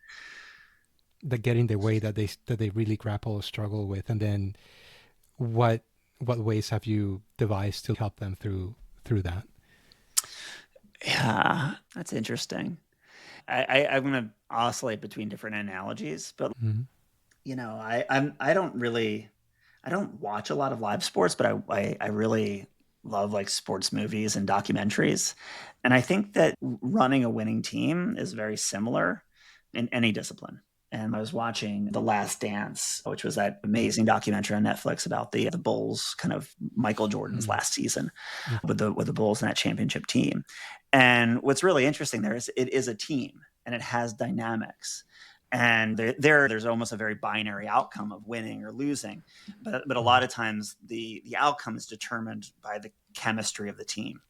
that get in their way that they really grapple or struggle with, and then what what ways have you devised to help them through that? Yeah, that's interesting. I'm going to oscillate between different analogies, but Mm-hmm. I don't really I don't watch a lot of live sports, but I really love like sports movies and documentaries. And I think that running a winning team is very similar in any discipline. And I was watching The Last Dance, which was that amazing documentary on Netflix about the Bulls, kind of Michael Jordan's Mm-hmm. last season Okay. with the Bulls and that championship team. And what's really interesting there is it is a team and it has dynamics. And there's almost a very binary outcome of winning or losing, but a lot Mm-hmm. of times the outcome is determined by the chemistry of the team.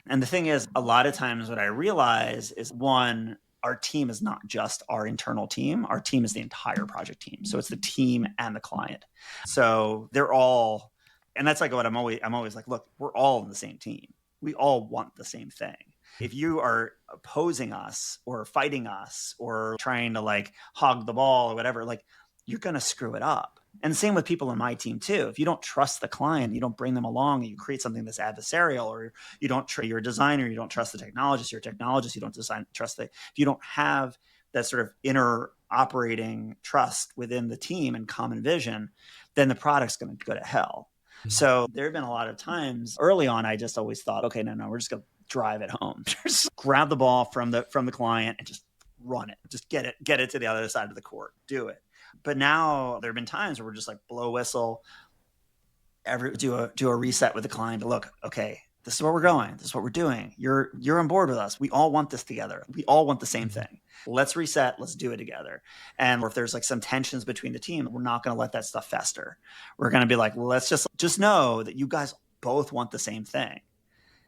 And the thing is, a lot of times what I realize is one, our team is not just our internal team. Our team is the entire project team. So it's the team and the client. So they're all, and that's like what I'm always like, look, we're all in the same team. We all want the same thing. If you are opposing us or fighting us or trying to like hog the ball or whatever, like you're going to screw it up. And same with people in my team too. If you don't trust the client, you don't bring them along, and you create something that's adversarial, or you don't you're a designer, you don't trust the technologist, you're a technologist, you don't trust if you don't have that sort of inner operating trust within the team and common vision, then the product's going to go to hell. So there have been a lot of times early on, I just always thought, okay, no, we're just going to drive it home. Just grab the ball from the client and just run it. Just get it to the other side of the court. Do it. But now there have been times where we're just like blow whistle, do a reset with the client. Look, okay, this is where we're going. This is what we're doing. You're on board with us. We all want this together. We all want the same thing. Let's reset. Let's do it together. And if there's like some tensions between the team, we're not going to let that stuff fester. We're going to be like, well, let's just know that you guys both want the same thing.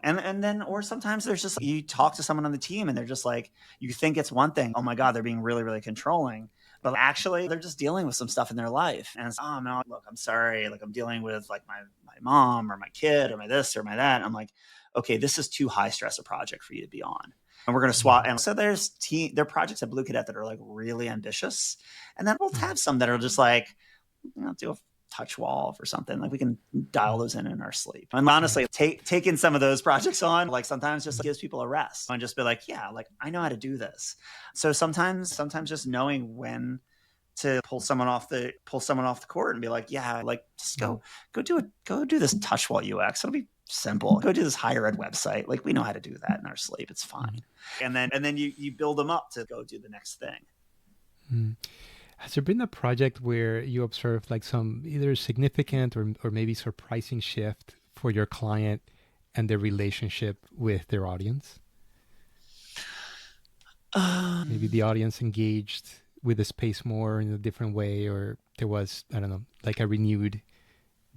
And then, or sometimes there's just, you talk to someone on the team and they're just like, you think it's one thing. Oh my God, they're being really, really controlling. But actually they're just dealing with some stuff in their life. And it's, oh no, look, I'm sorry. Like I'm dealing with like my mom or my kid or my this or my that. And I'm like, okay, this is too high stress a project for you to be on. And we're going to swap. And so there are projects at Bluecadet that are like really ambitious. And then we'll have some that are just like, do a touch wall or something. Like we can dial those in our sleep. And honestly, taking some of those projects on, like sometimes just gives people a rest and just be like, yeah, like I know how to do this. So sometimes just knowing when to pull someone off the court and be like, yeah, like just go do this touch wall UX. It'll be simple. Go do this higher ed website. Like we know how to do that in our sleep. It's fine. And then you build them up to go do the next thing. Has there been a project where you observed like some either significant or maybe surprising shift for your client and their relationship with their audience? Maybe the audience engaged with the space more in a different way, or there was, I don't know, like a renewed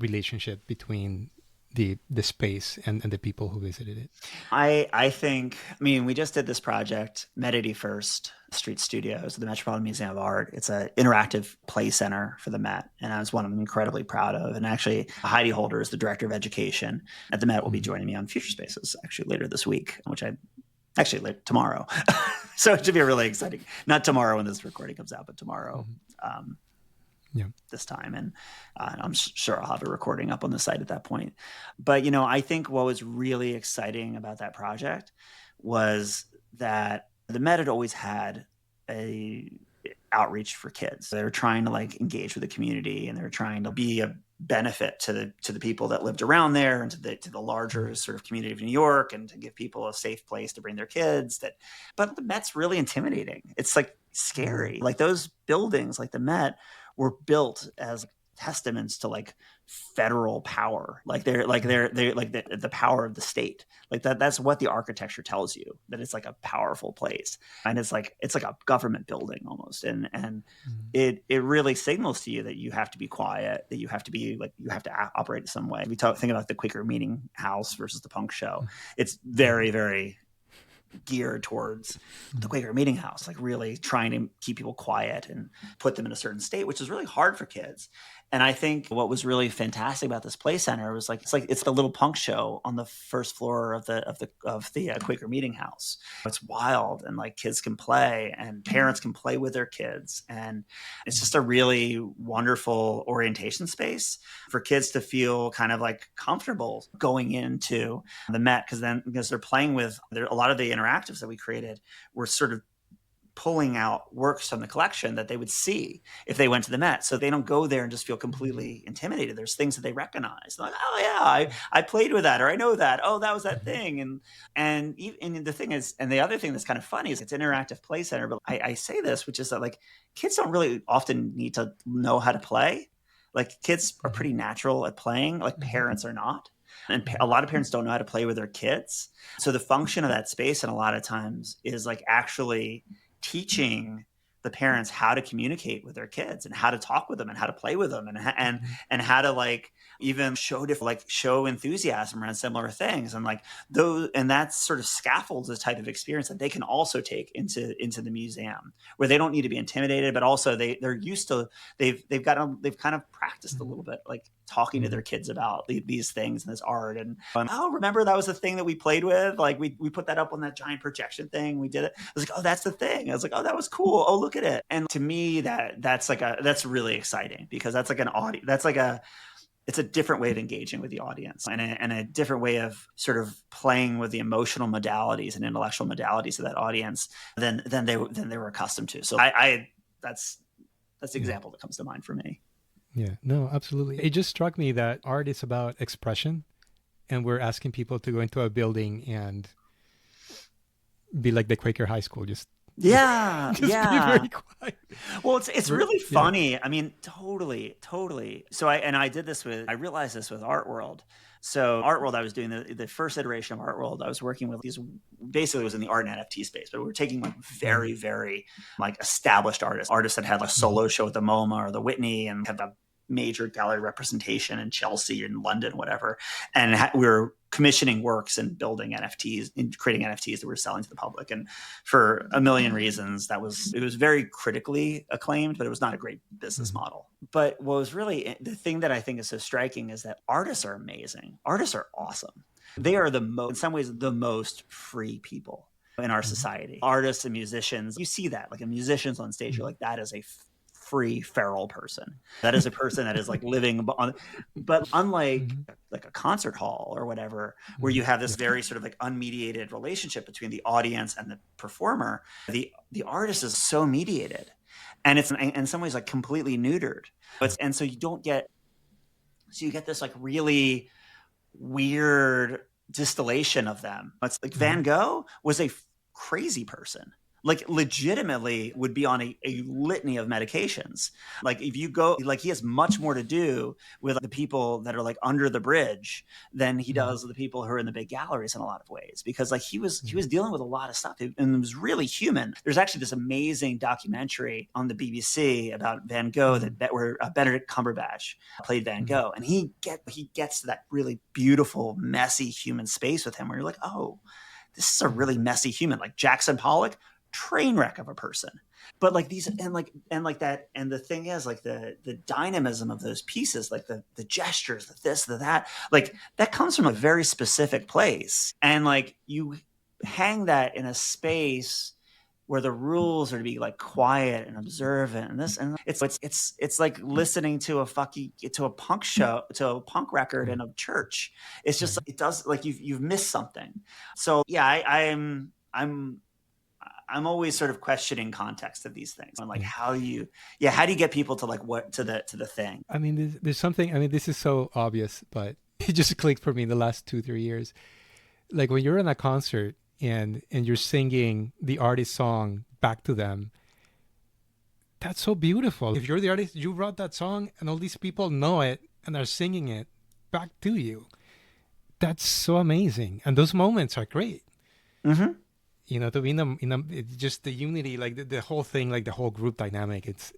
relationship between the space and the people who visited it? I think, we just did this project, Met First Street Studios, the Metropolitan Museum of Art. It's an interactive play center for the Met, and that's one I'm incredibly proud of. And actually, Heidi Holder is the director of education at the Met, will be joining me on Future Spaces actually later this week, tomorrow. So it should be really exciting. Not tomorrow when this recording comes out, but tomorrow. This time. And I'm sure I'll have a recording up on the site at that point. But, I think what was really exciting about that project was that the Met had always had a outreach for kids. They were trying to like engage with the community, and they were trying to be a benefit to the people that lived around there and to the larger sort of community of New York, and to give people a safe place to bring their kids. But the Met's really intimidating. It's like scary. Like those buildings, like the Met, were built as testaments to like federal power. Like they're the power of the state. Like that's what the architecture tells you, that it's like a powerful place. And it's like a government building almost. And it really signals to you that you have to be quiet, that you have to operate in some way. Think about the Quaker Meeting House versus the punk show. It's very, very geared towards the Quaker Meeting House, like really trying to keep people quiet and put them in a certain state, which is really hard for kids. And I think what was really fantastic about this play center was it's the little punk show on the first floor of the Quaker Meeting House. It's wild, and like kids can play and parents can play with their kids, and it's just a really wonderful orientation space for kids to feel kind of like comfortable going into the Met, because they're playing with a lot of the interactives that we created were sort of pulling out works from the collection that they would see if they went to the Met. So they don't go there and just feel completely intimidated. There's things that they recognize. They're like, oh yeah, I played with that, or I know that. Oh, that was that thing. And the thing is, and the other thing that's kind of funny is it's an interactive play center. But I say this, which is that like kids don't really often need to know how to play. Like kids are pretty natural at playing. Like parents are not. And a lot of parents don't know how to play with their kids. So the function of that space, and a lot of times, is like actually teaching the parents how to communicate with their kids and how to talk with them and how to play with them and how to like even show enthusiasm around similar things, and like those, and that sort of scaffolds this type of experience that they can also take into the museum, where they don't need to be intimidated, but also they're used to they've kind of practiced a little bit. Like talking to their kids about these things and this art. And oh, remember that was the thing that we played with? Like we put that up on that giant projection thing. We did it. I was like, oh, that's the thing. I was like, oh, that was cool. Oh, look at it. And to me, that's really exciting, because that's like an audience. It's a different way of engaging with the audience, and a different way of sort of playing with the emotional modalities and intellectual modalities of that audience than they were accustomed to. So that's the example that comes to mind for me. Yeah, no, absolutely. It just struck me that art is about expression, and we're asking people to go into a building and be like the Quaker high school, just be very quiet. Well, it's really funny. Yeah. I mean, totally. So I realized this with Art World. So Art World, I was doing the first iteration of Art World. I was working with basically it was in the art and NFT space, but we were taking like very, very like established artists that had a solo show at the MoMA or the Whitney and had a major gallery representation in Chelsea and London, whatever. And we were commissioning works and building NFTs and creating NFTs that we were selling to the public. And for a million reasons, it was very critically acclaimed, but it was not a great business model. But what was really the thing that I think is so striking is that artists are amazing. Artists are awesome. They are in some ways, the most free people in our society. Artists and musicians, you see that, like a musician's on stage, you're like, that is a free feral person. That is a person that is like living on, but unlike like a concert hall or whatever, where you have this very sort of like unmediated relationship between the audience and the performer, the artist is so mediated, and it's in some ways like completely neutered. And so you get this like really weird distillation of them. It's like Van Gogh was a crazy person. Like legitimately would be on a litany of medications. Like if you go, like he has much more to do with the people that are like under the bridge than he does with the people who are in the big galleries in a lot of ways, because like he was dealing with a lot of stuff and it was really human. There's actually this amazing documentary on the BBC about Van Gogh where Benedict Cumberbatch played Van Gogh, and he gets to that really beautiful, messy human space with him where you're like, oh, this is a really messy human. Like Jackson Pollock, train wreck of a person, but like these and like that, and the thing is like the dynamism of those pieces, like the gestures, that like that comes from a very specific place, and like you hang that in a space where the rules are to be like quiet and observant, and it's like listening to a punk show, to a punk record in a church. It's just it does like you've missed something. So yeah, I'm always sort of questioning context of these things. I'm like, how do you get people to like to the thing? I mean, there's something. I mean, this is so obvious, but it just clicked for me in the last 2-3 years. Like when you're in a concert and you're singing the artist's song back to them, that's so beautiful. If you're the artist, you wrote that song, and all these people know it and are singing it back to you. That's so amazing, and those moments are great. You know, to be it's just the unity, like the whole thing, like the whole group dynamic. It's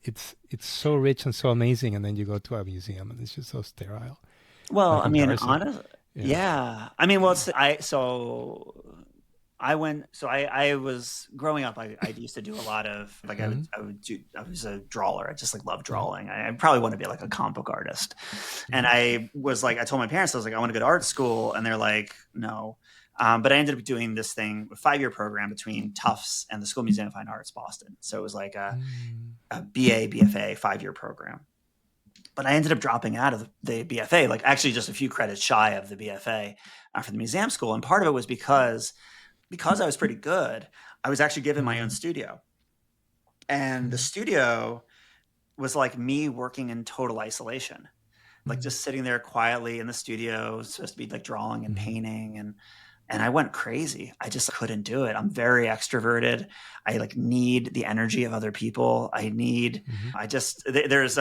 so rich and so amazing. And then you go to a museum and it's just so sterile. Well, I mean, honestly, yeah. I mean, well, I was growing up. I used to do a lot of like I was a drawer. I just like loved drawing. I probably want to be like a comic book artist. And I told my parents, I was like, I want to go to art school, and they're like, no. But I ended up doing this thing, a 5-year program between Tufts and the School Museum of Fine Arts, Boston. So it was like a BA, BFA 5-year program. But I ended up dropping out of the BFA, like actually just a few credits shy of the BFA for the museum school. And part of it was because I was pretty good, I was actually given my own studio. And the studio was like me working in total isolation, like just sitting there quietly in the studio, supposed to be like drawing and painting, and I went crazy. I just couldn't do it. I'm very extroverted. I like need the energy of other people. I think there's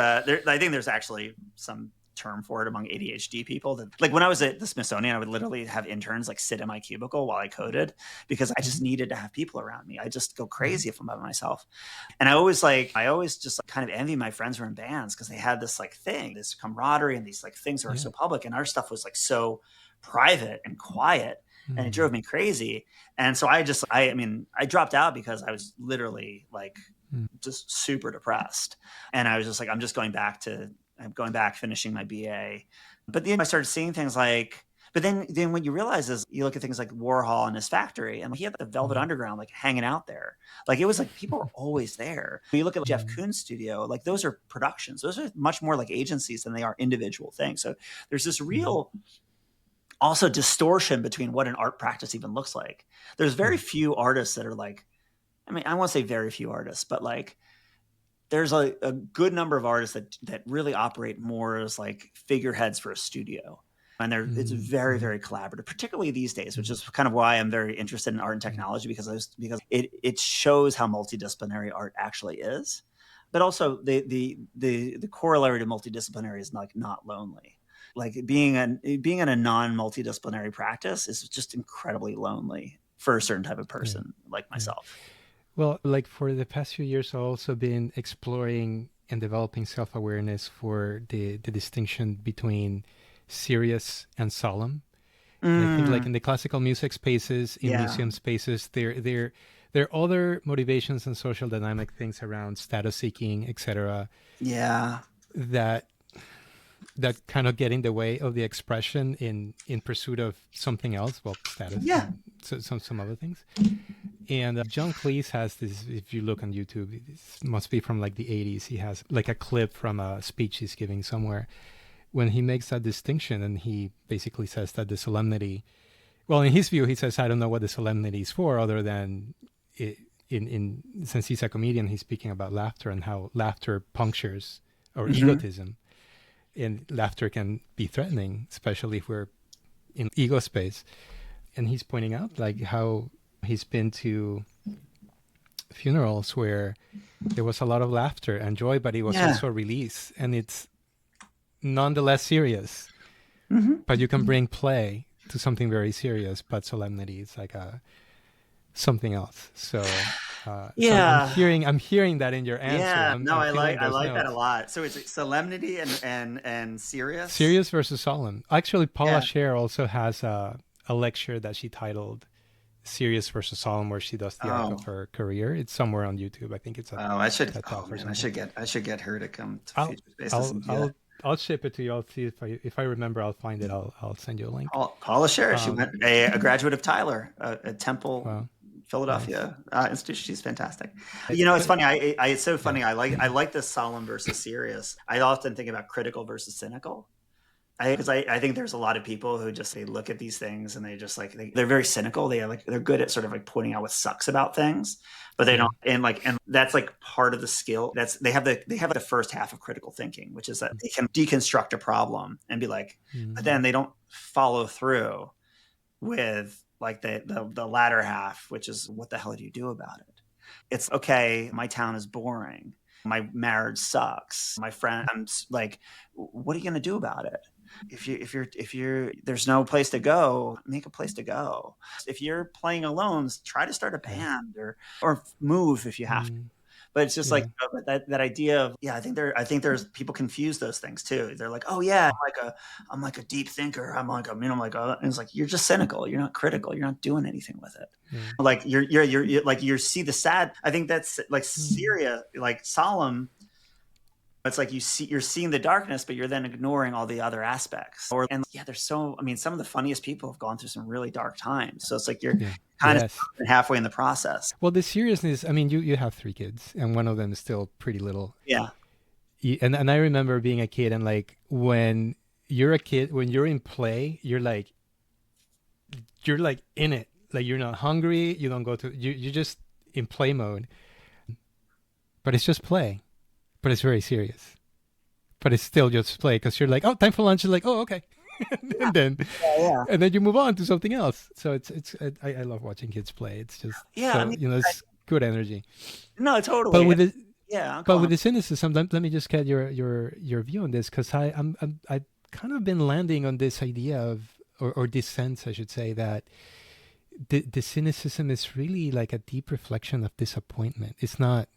actually some term for it among ADHD people that, like, when I was at the Smithsonian, I would literally have interns like sit in my cubicle while I coded, because I just needed to have people around me. I just go crazy if I'm by myself. And I always just kind of envy my friends who are in bands, because they had this like thing, this camaraderie and these like things that are so public, and our stuff was like so private and quiet. And it drove me crazy. And so I dropped out because I was literally like just super depressed. And I was just like, I'm just going back to I'm going back, finishing my BA. But then I started seeing things like, but then what you realize is you look at things like Warhol and his factory, and he had the Velvet Mm, Underground like hanging out there. Like it was like people were always there. You look at Jeff mm, Koons' studio, like those are productions. Those are much more like agencies than they are individual things. So there's this mm, real also distortion between what an art practice even looks like. There's very mm, few artists that are like, I mean, I won't say very few artists, but like there's a good number of artists that really operate more as like figureheads for a studio. And it's mm, very, mm, very collaborative, particularly these days, which mm, is kind of why I'm very interested in art and mm, technology because it shows how multidisciplinary art actually is. But also the corollary to multidisciplinary is like not lonely. Like being in a non multidisciplinary practice is just incredibly lonely for a certain type of yeah, person like yeah. myself. Well, like for the past few years, I've also been exploring and developing self-awareness for the distinction between serious and solemn. And I think like Mm, in the classical music spaces, in yeah. museum spaces, there are other motivations and social dynamic things around status seeking, etc., Yeah. that that kind of get in the way of the expression in pursuit of something else, well, status Yeah. and some other things. And John Cleese has this, if you look on YouTube, it must be from like the 80s. He has like a clip from a speech he's giving somewhere when he makes that distinction. And he basically says that the solemnity, well, in his view, he says, I don't know what the solemnity is for other than it, since he's a comedian, he's speaking about laughter and how laughter punctures our Mhm. egotism. And laughter can be threatening, especially if we're in ego space. And he's pointing out like how he's been to funerals where there was a lot of laughter and joy, but it was Yeah. also a release, and it's nonetheless serious. Mhm. But you can bring play to something very serious, but solemnity is like a something else. So Yeah. I'm hearing that in your answer. Yeah. No, I'm feeling I those like that a notes. lot. So it's solemnity and serious. Serious versus solemn. Actually, Paula Yeah. Scher also has a lecture that she titled "Serious versus Solemn," where she does the arc of Oh. her career. It's somewhere on YouTube. I think it's a Oh, I should. TED Oh Talk or man, something. I should get her to come to I'll Future Spaces I'll and do that. I'll I'll ship it to you. I'll see if I remember. I'll find it. I'll send you a link. Paula Scher, she Um, went a graduate of Tyler at Temple, well, nice. Philadelphia Institute. She's fantastic. But, It's but funny. It's so yeah. funny. I like this solemn versus serious. I often think about critical versus cynical. I think there's a lot of people who just they look at these things and they just like they're very cynical. They're good at sort of like pointing out what sucks about things, but they Yeah. don't and that's like part of the skill. That's they have the first half of critical thinking, which is that they can deconstruct a problem and be like, but Mm, then they don't follow through with like the latter half, which is what the hell do you do about it? It's okay. My town is boring. My marriage sucks. My friend, I'm like, what are you going to do about it? If you're there's no place to go, make a place to go. If you're playing alone, try to start a yeah. band or move if you have to. Mm, But it's just like yeah. that idea of yeah. I think there's people confuse those things too. They're like, oh yeah, I'm like a deep thinker. I'm like and it's like you're just cynical. You're not critical. You're not doing anything with it. Yeah. Like you're like you see the sad. I think that's like Mm, Syria, like solemn. It's like you're seeing the darkness, but you're then ignoring all the other aspects. Or and yeah, there's so I mean, some of the funniest people have gone through some really dark times. So it's like you're yeah. kind of Yes. halfway in the process. Well, the seriousness. I mean, you have three kids, and one of them is still pretty little. Yeah. And I remember being a kid, and like when you're a kid, when you're in play, you're like in it. Like you're not hungry. You don't go to you're just in play mode. But it's just play. But it's very serious. But it's still just play because you're like, oh, time for lunch. You're like, oh, okay, Yeah. and then Yeah. and then you move on to something else. So I love watching kids play. It's just Yeah. I so mean, it's good energy. no, But totally. with it, Yeah. Go but on. with the cynicism, let me just get your view on this because I've kind of been landing on this idea of or this sense I should say that the cynicism is really like a deep reflection of disappointment. It's not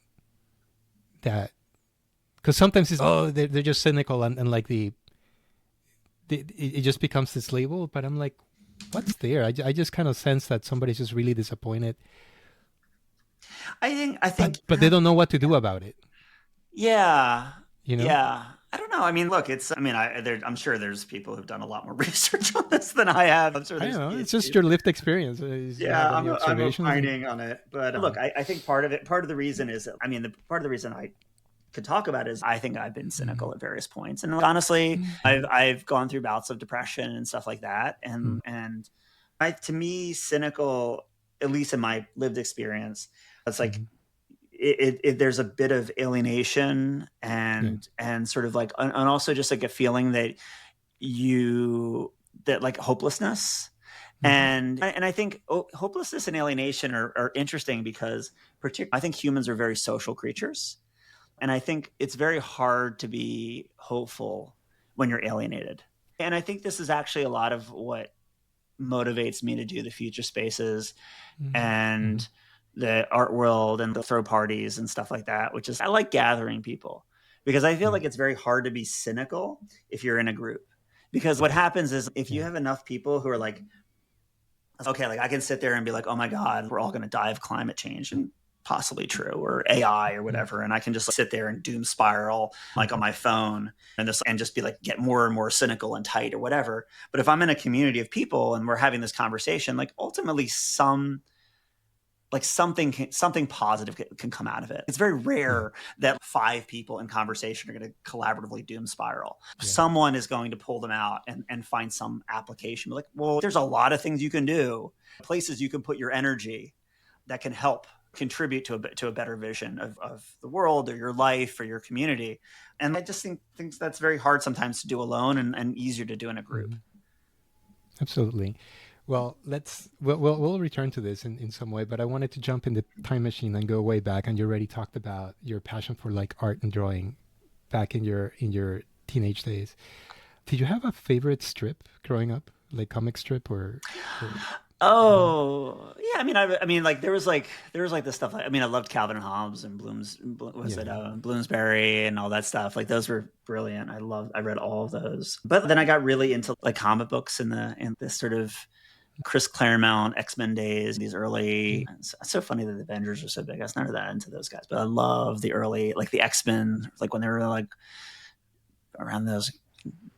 that because sometimes it's they're just cynical and like it just becomes this label. But I'm like, what's there? I just kind of sense that somebody's just really disappointed, I think but they don't know what to do about it. yeah. You know? Yeah. I don't know. I mean, look, I'm sure there's people who've done a lot more research on this than I have. I'm sure I there's don't know. It's just PhDs. your lived experience. Do you Yeah, have any I'm observations? opining on it. But Yeah. look, I think part of the reason is, part of the reason I could talk about is I think I've been Mm-hmm. cynical at various points. And honestly, Mm-hmm. I've gone through bouts of depression and stuff like that. And to me, cynical, at least in my lived experience, it's like Mm-hmm. there's a bit of alienation Yeah. and sort of like, and also just like a feeling that like hopelessness. Mm-hmm. And I think hopelessness and alienation are interesting because I think humans are very social creatures. And I think it's very hard to be hopeful when you're alienated. And I think this is actually a lot of what motivates me to do the future spaces Mm-hmm. and the art world and the throw parties and stuff like that, which is I like gathering people because I feel Yeah. like it's very hard to be cynical if you're in a group. Because what happens is if you Yeah. have enough people who are like, okay, like I can sit there and be like, oh my God, we're all going to die of climate change and possibly true, or AI or Mm-hmm. whatever. And I can just sit there and doom spiral like on my phone and just be like, get more and more cynical and tight or whatever. But if I'm in a community of people and we're having this conversation, like ultimately something positive can come out of it. It's very Yeah. rare that 5 people in conversation are going to collaboratively doom spiral. Yeah. Someone is going to pull them out and find some application. Like, well, there's a lot of things you can do, places you can put your energy that can help contribute to a better vision of the world or your life or your community. And I just think that's very hard sometimes to do alone and easier to do in a group. Mm-hmm. Absolutely. Well, we'll return to this in some way, but I wanted to jump in the time machine and go way back. And you already talked about your passion for like art and drawing back in your teenage days. Did you have a favorite strip growing up, like comic strip or no? Oh yeah, like there was like the stuff. I loved Calvin and Hobbes and was it Yeah. Bloomsbury and all that stuff. Like those were brilliant. I read all of those. But then I got really into like comic books in this sort of Chris Claremont X-Men days. These Mm-hmm. early. It's so funny that the Avengers are so big. I was never that into those guys, but I love the early like the X-Men, like when they were like around those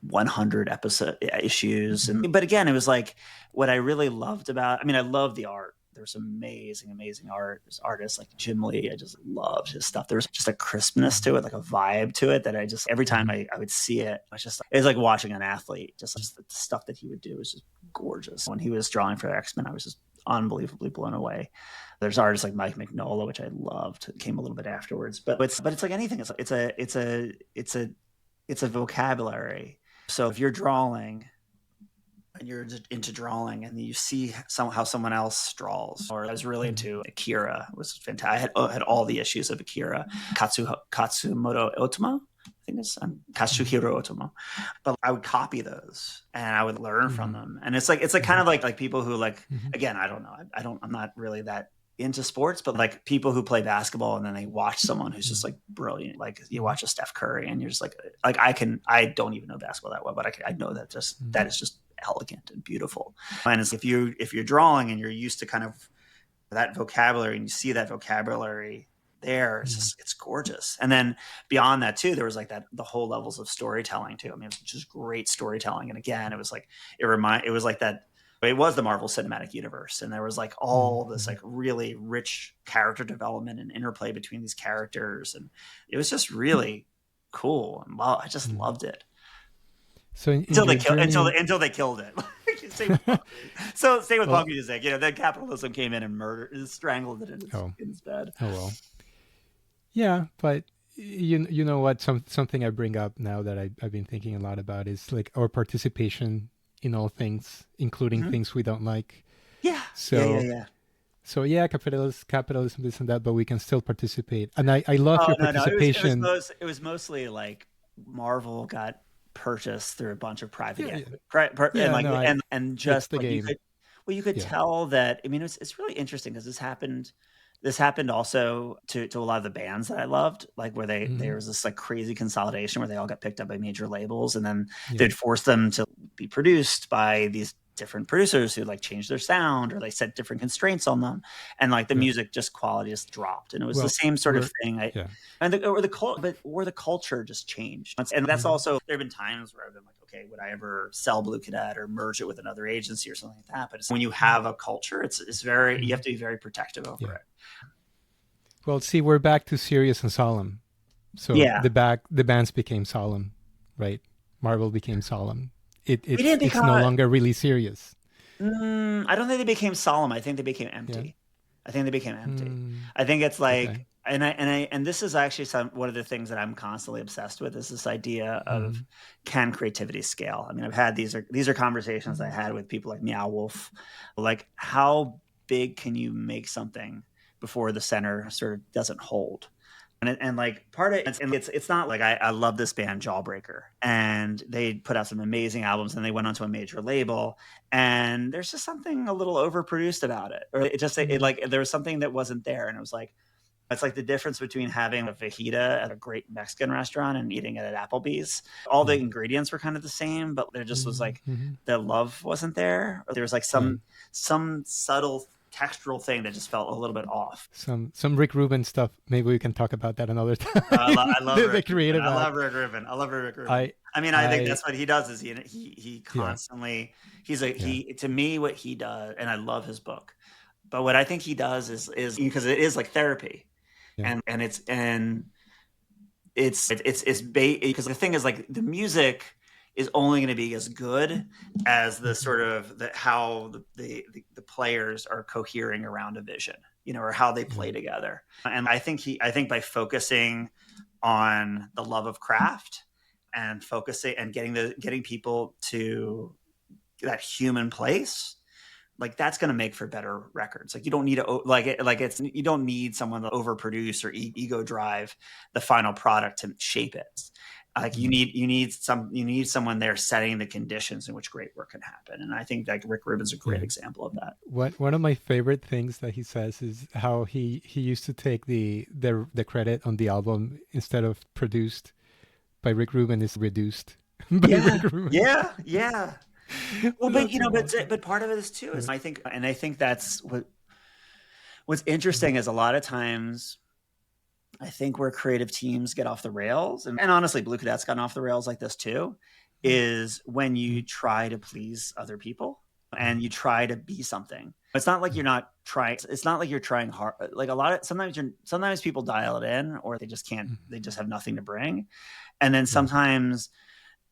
100 episode issues. Mm-hmm. But again, it was like what I really loved about, I love the art. There's amazing artists like Jim Lee. I just loved his stuff. There was just a crispness to it, like a vibe to it that I just, every time Mm-hmm. I would see it, it was like watching an athlete. Just the stuff that he would do was just gorgeous. When he was drawing for X-Men, I was just unbelievably blown away. There's artists like Mike Mignola, which I loved. It came a little bit afterwards, but it's like anything. It's a vocabulary. So if you're drawing and you're into drawing and you see how someone else draws, or I was really Mm-hmm. into Akira. It was fantastic. I had all the issues of Akira. Katsumoto Otomo. I think it's Katsuhiro Otomo. But I would copy those and I would learn from Mm-hmm. them. And it's like kind of like people who like, Mm-hmm. again, I don't know. I'm not really that into sports, but like people who play basketball and then they watch someone who's just like brilliant. Like you watch a Steph Curry and you're just like I don't even know basketball that well, but I know that that is just elegant and beautiful. And it's, if you're drawing and you're used to kind of that vocabulary and you see that vocabulary there, it's gorgeous. And then beyond that too, there was like the whole levels of storytelling too. It was just great storytelling. And again, it was like, it was like that. It was the Marvel Cinematic Universe, and there was like all this Mm-hmm. like really rich character development and interplay between these characters, and it was just really cool. And wow, I just Mm-hmm. loved it So in your journey in until they killed it. Same with punk music. So same with well, punk music. Then capitalism came in and strangled it oh, in its bed. oh well. Yeah, but you know what? Something I bring up now that I've been thinking a lot about is like our participation in all things, including Mhm. things we don't like. Yeah, So yeah. yeah, capitalism, this and that, but we can still participate. And I love Oh your no, participation. it was mostly like Marvel got purchased through a bunch of private Yeah, yeah, equity, and yeah. like No, I. and It's just the like game. you could Yeah. tell that. It's really interesting because this happened also to a lot of the bands that I loved, like where there Hmm. was this like crazy consolidation where they all got picked up by major labels, and then Yeah. they'd force them to be produced by these different producers who like changed their sound or they set different constraints on them, and like the Yeah. music just quality just dropped, and it was the Well, same sort of thing. yeah. Or the culture just changed, and that's Mhm. also, there have been times where I've been like, okay, would I ever sell Bluecadet or merge it with another agency or something like that? But when you have a culture, it's very, you have to be very protective over Yeah. it. Well, see, we're back to serious and solemn. So Yeah, the bands became solemn, right? Marvel became solemn. we didn't It's no become. longer really serious. I don't think they became solemn. I think they became Yeah. empty. I think they became empty. Mm, I think it's okay. like, and this is actually one of the things that I'm constantly obsessed with, is this idea of, Mm, can creativity scale? I mean, I've had these are conversations I mm, had with people like Meow Wolf, like how big can you make something before the center sort of doesn't hold? And like part of it, and it's not like, I love this band Jawbreaker, and they put out some amazing albums, and they went onto a major label, and there's just something a little overproduced about it, or it mm, like there was something that wasn't there, and it was like, it's like the difference between having a fajita at a great Mexican restaurant and eating it at Applebee's. All the yeah. ingredients were kind of the same, but there just was Mm, like, mm, the love wasn't there, or there was like yeah. some subtle textural thing that just felt a little bit off. Some Rick Rubin stuff. Maybe we can talk about that another time. I love The Rick Rubin. creative I act. love Rick Rubin. I love Rick Rubin. I I mean, I think I that's what he does, is he yeah, constantly, yeah, to me, what he does, and I love his book, but what I think he does is because it is like therapy, yeah. and because the thing is, like, the music is only going to be as good as the Mhm. sort of how the players are cohering around a vision, or how they Yeah. play together. And I think by focusing on the love of craft, and focusing and getting people to that human place, like, that's going to make for better records. Like, you don't need to, it's, you don't need someone to overproduce or ego drive the final product to shape it. Like, Mm. you need someone there setting the conditions in which great work can happen. And I think like Rick Rubin's a great Yeah. example of that. One of my favorite things that he says is how he used to take the credit on the album, instead of produced by Rick Rubin, is reduced by Yeah, Rick Rubin. yeah, yeah. Well, but That's so awesome. but part of it is too, Yeah. is I think that's what's Mm, interesting, is a lot of times I think where creative teams get off the rails, and honestly, Blue Cadet's gotten off the rails like this too, mm, is when you mm, try to please other people mm, and you try to be something. It's not like yeah. you're not trying. It's not like you're trying hard. Like, a lot of sometimes people dial it in, or they just can't. Mm, They just have nothing to bring, and then yeah. sometimes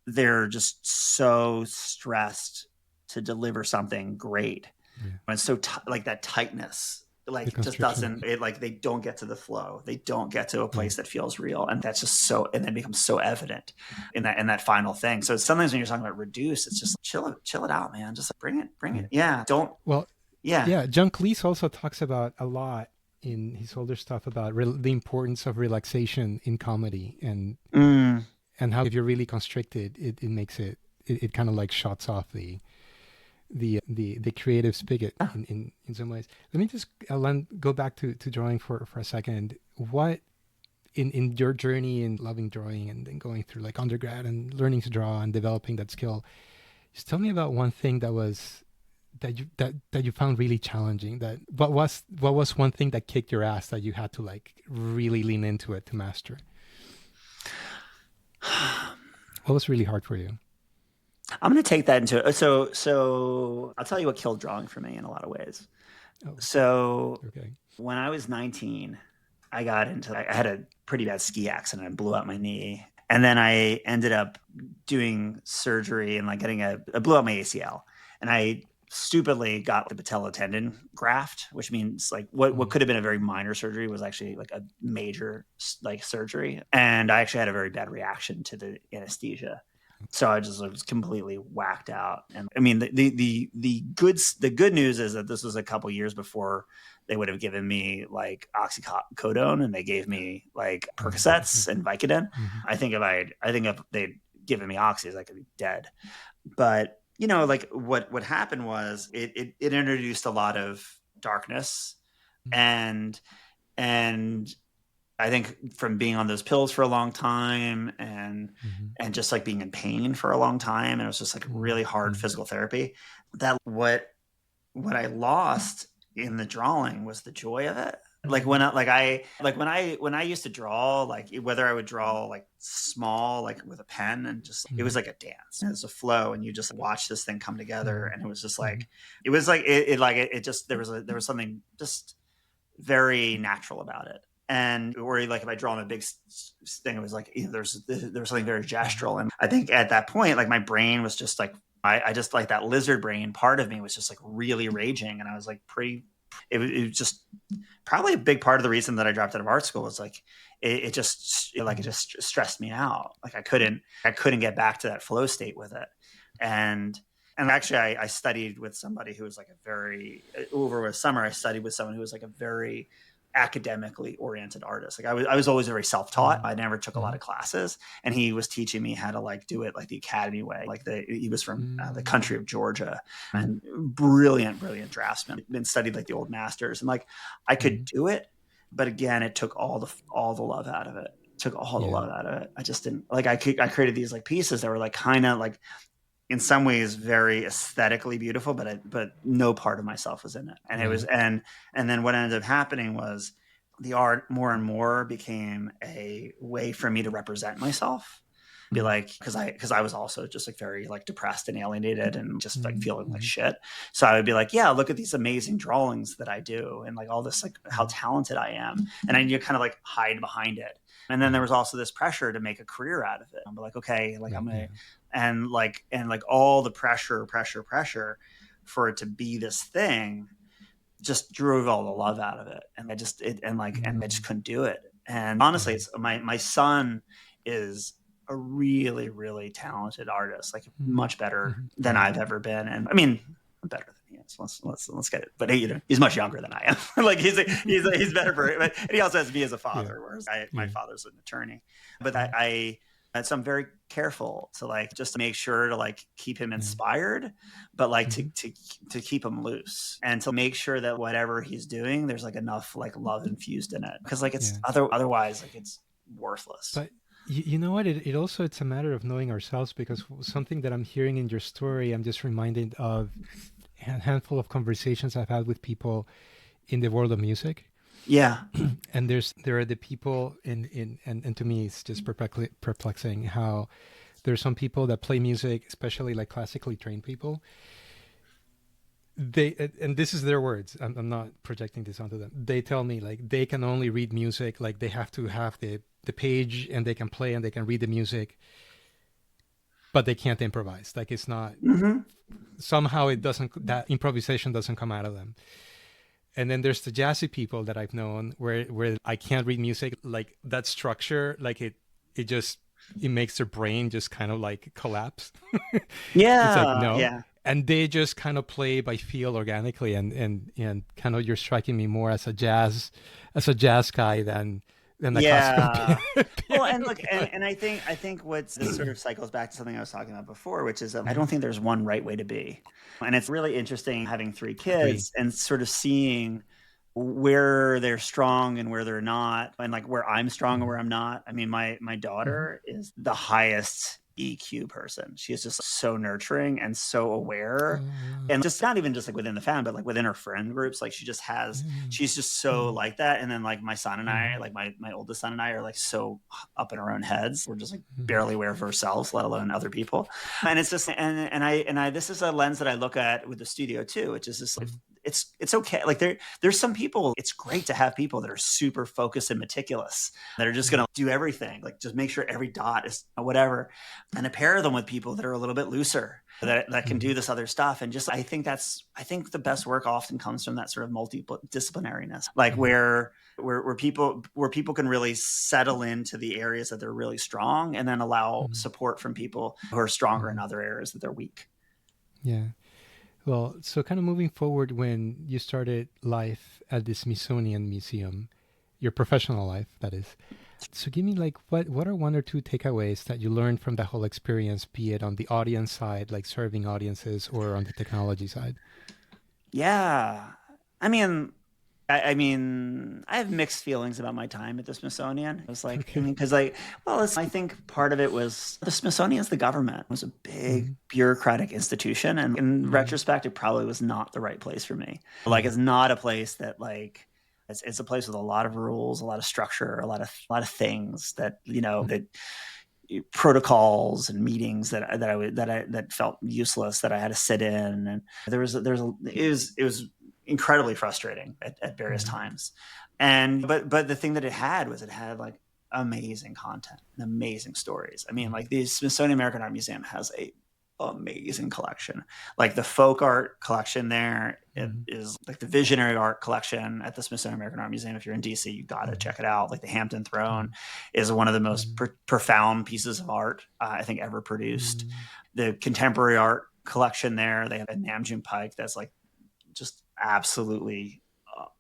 they're just so stressed to deliver something great, Yeah. and so like that tightness, The like, just constriction. doesn't, it like, they don't get to the flow, they don't get to a Yeah. place that feels real, and that's just so, and then becomes so evident in that final thing. So sometimes when you're talking about reduce, it's just chill it out, man, just like, bring Yeah. it, yeah, don't, Well, yeah, yeah. John Cleese also talks about a lot in his older stuff about the importance of relaxation in comedy, mm, and how if you're really constricted, it makes it kind of like shuts off the creative spigot in some ways. Let me just go back to drawing for a second. What in your journey in loving drawing, and then going through like undergrad and learning to draw and developing that skill, just tell me about one thing that you found really challenging. What was one thing that kicked your ass that you had to like really lean into it to master? What was really hard for you? I'm going to take that into it. So I'll tell you what killed drawing for me in a lot of ways. Oh, So okay. when I was 19, I had a pretty bad ski accident. I blew out my knee. And then I ended up doing surgery and like I blew out my ACL. And I stupidly got the patella tendon graft, which means like what Mm, could have been a very minor surgery was actually like a major like surgery. And I actually had a very bad reaction to the anesthesia. So I just was completely whacked out. And I mean, the good news is that this was a couple years before they would have given me like oxycodone, and they gave me like mm, Percocets and Vicodin. mhm, I think if they'd given me oxys, I could be dead. But like what happened was it introduced a lot of darkness, mm, and and I think from being on those pills for a long time Mhm. and just like being in pain for a long time, and it was just like really hard Mhm. physical therapy. That what I lost in the drawing was the joy of it. Like Mhm. when I used to draw, like whether I would draw like small, like with a pen, and just it was Mhm. like a dance. It was a flow, and you just watch this thing come together, Mhm. and it was just Mhm. like it just there was something just very natural about it. And or like if I draw on a big thing, it was like there was something very Mhm. gestural. And I think at that point, like my brain was just like I just like that lizard brain part of me was just like really raging, and I was like pretty. It was just probably a big part of the reason that I dropped out of art school was like it Mhm. just stressed me out. Like I couldn't get back to that flow state with it. And actually I studied with somebody who was like a very over a summer I studied with someone who was like a very academically oriented artist. Like I was always very self-taught. Mhm. I never took a lot Mhm. of classes, and he was teaching me how to like do it like the academy way. Like he was from the country Mhm. of Georgia, and brilliant draftsman, and studied like the old masters, and like I could Mhm. do it, but again, it took all the love out of it. Took all the Yeah. love out of it. I just didn't like. I created these like pieces that were like kind of like in some ways very aesthetically beautiful, but no part of myself was in it. And it was Right. and then what ended up happening was the art more and more became a way for me to represent myself. Be Mhm. like, because I was also just like very like depressed and alienated and just like Mhm. feeling like Mhm. shit. So I would be like, yeah, look at these amazing drawings that I do, and like all this like how Mhm. talented I am, and I need to kind of like hide behind it. And then there Right. was also this pressure to make a career out of it. I'm like, okay, like I'm Right. gonna Yeah. and like all the pressure for it to be this thing just drove all the love out of it. And I just Mhm. couldn't do it. And honestly, Mhm. it's my son is a really, really talented artist, like Mhm. much better Mhm. than Right. I've ever been. And I mean, I'm better than he is. Let's get it. But he, he's much younger than I am. Like he's better for it. But and he also has me as a Yeah. father, whereas my Yeah. father's an attorney. But Mhm. so I'm very careful to like just to make sure to like keep him Yeah. inspired, but like Mhm. to keep him loose and to make sure that whatever he's doing, there's like enough like love infused in it. Because like it's Yeah. otherwise like it's worthless. But you know what? It also it's a matter of knowing ourselves because something that I'm hearing in your story, I'm just reminded of a handful of conversations I've had with people in the world of music. Yeah. And there are the people and to me it's just perplexing how there are some people that play music, especially like classically trained people. They and this is their words. I'm not projecting this onto them. They tell me like they can only read music, like they have to have the page and they can play and they can read the music, but they can't improvise. Like it's not Hmm. somehow it doesn't that improvisation doesn't come out of them. And then there's the jazzy people that I've known where I can't read music, like that structure, like it just it makes their brain just kind of like collapse. It's like Yeah. no. Yeah. And they just kind of play by feel organically and kind of you're striking me more as a jazz guy than a classical Yeah. Well, and piano look, guy. and I think what's this sort of cycles back to something I was talking about before, which is I Mhm. don't think there's one right way to be. And it's really interesting having three Agree. kids and sort of seeing where they're strong and where they're not, and like where I'm strong and Hmm. where I'm not. I mean, my Hmm. daughter is the highest EQ person. She is just so nurturing and so aware. Oh yeah. And just not even just like within the family, but like within her friend groups, like Yeah. she's just so Yeah. like that. And then like my son and I, Hmm. like my oldest son and I are like so up in our own heads. We're just like Hmm. barely aware of ourselves, let alone other people. And it's just and I this is a lens that I look at with the studio too, which is just like Hmm. it's okay. Like there's some people, it's great to have people that are super focused and meticulous, that are just Hmm. gonna do everything, like just make sure every dot is whatever. And to pair them with people that are a little bit looser, that can Hmm. do this other stuff. And just I think the best work often comes from that sort of multidisciplinariness, like Hmm. where people can really settle into the areas that they're really strong and then allow Hmm. support from people who are stronger in Hmm. other areas that they're weak. Yeah. Well, so kind of moving forward, when you started life at the Smithsonian Museum, your professional life, that is. So give me like what are one or two takeaways that you learned from that whole experience, be it on the audience side, like serving audiences, or on the technology side? Yeah. I mean, I mean, I have mixed feelings about my time at the Smithsonian. It was like, I Okay. mean, because I think part of it was the Smithsonian's the government. It was a big Mm-hmm. bureaucratic institution. And in Mm-hmm. retrospect, it probably was not the right place for me. Like, Yeah. it's not a place that it's a place with a lot of rules, a lot of structure, a lot of things that, that protocols and meetings that felt useless that I had to sit in, and it was incredibly frustrating at various Mm-hmm. times. And but the thing that it had like amazing content and amazing stories. I mean, like the Smithsonian American Art Museum has a amazing collection. Like the folk art collection there, it Mm-hmm. is like the visionary art collection at the Smithsonian American Art Museum. If you're in DC, you got to Mm-hmm. check it out. Like the Hampton Yeah. Throne is one of the most Mm-hmm. profound pieces of art I think ever produced. The contemporary art collection there, they have a Namjoon Pike that's like just absolutely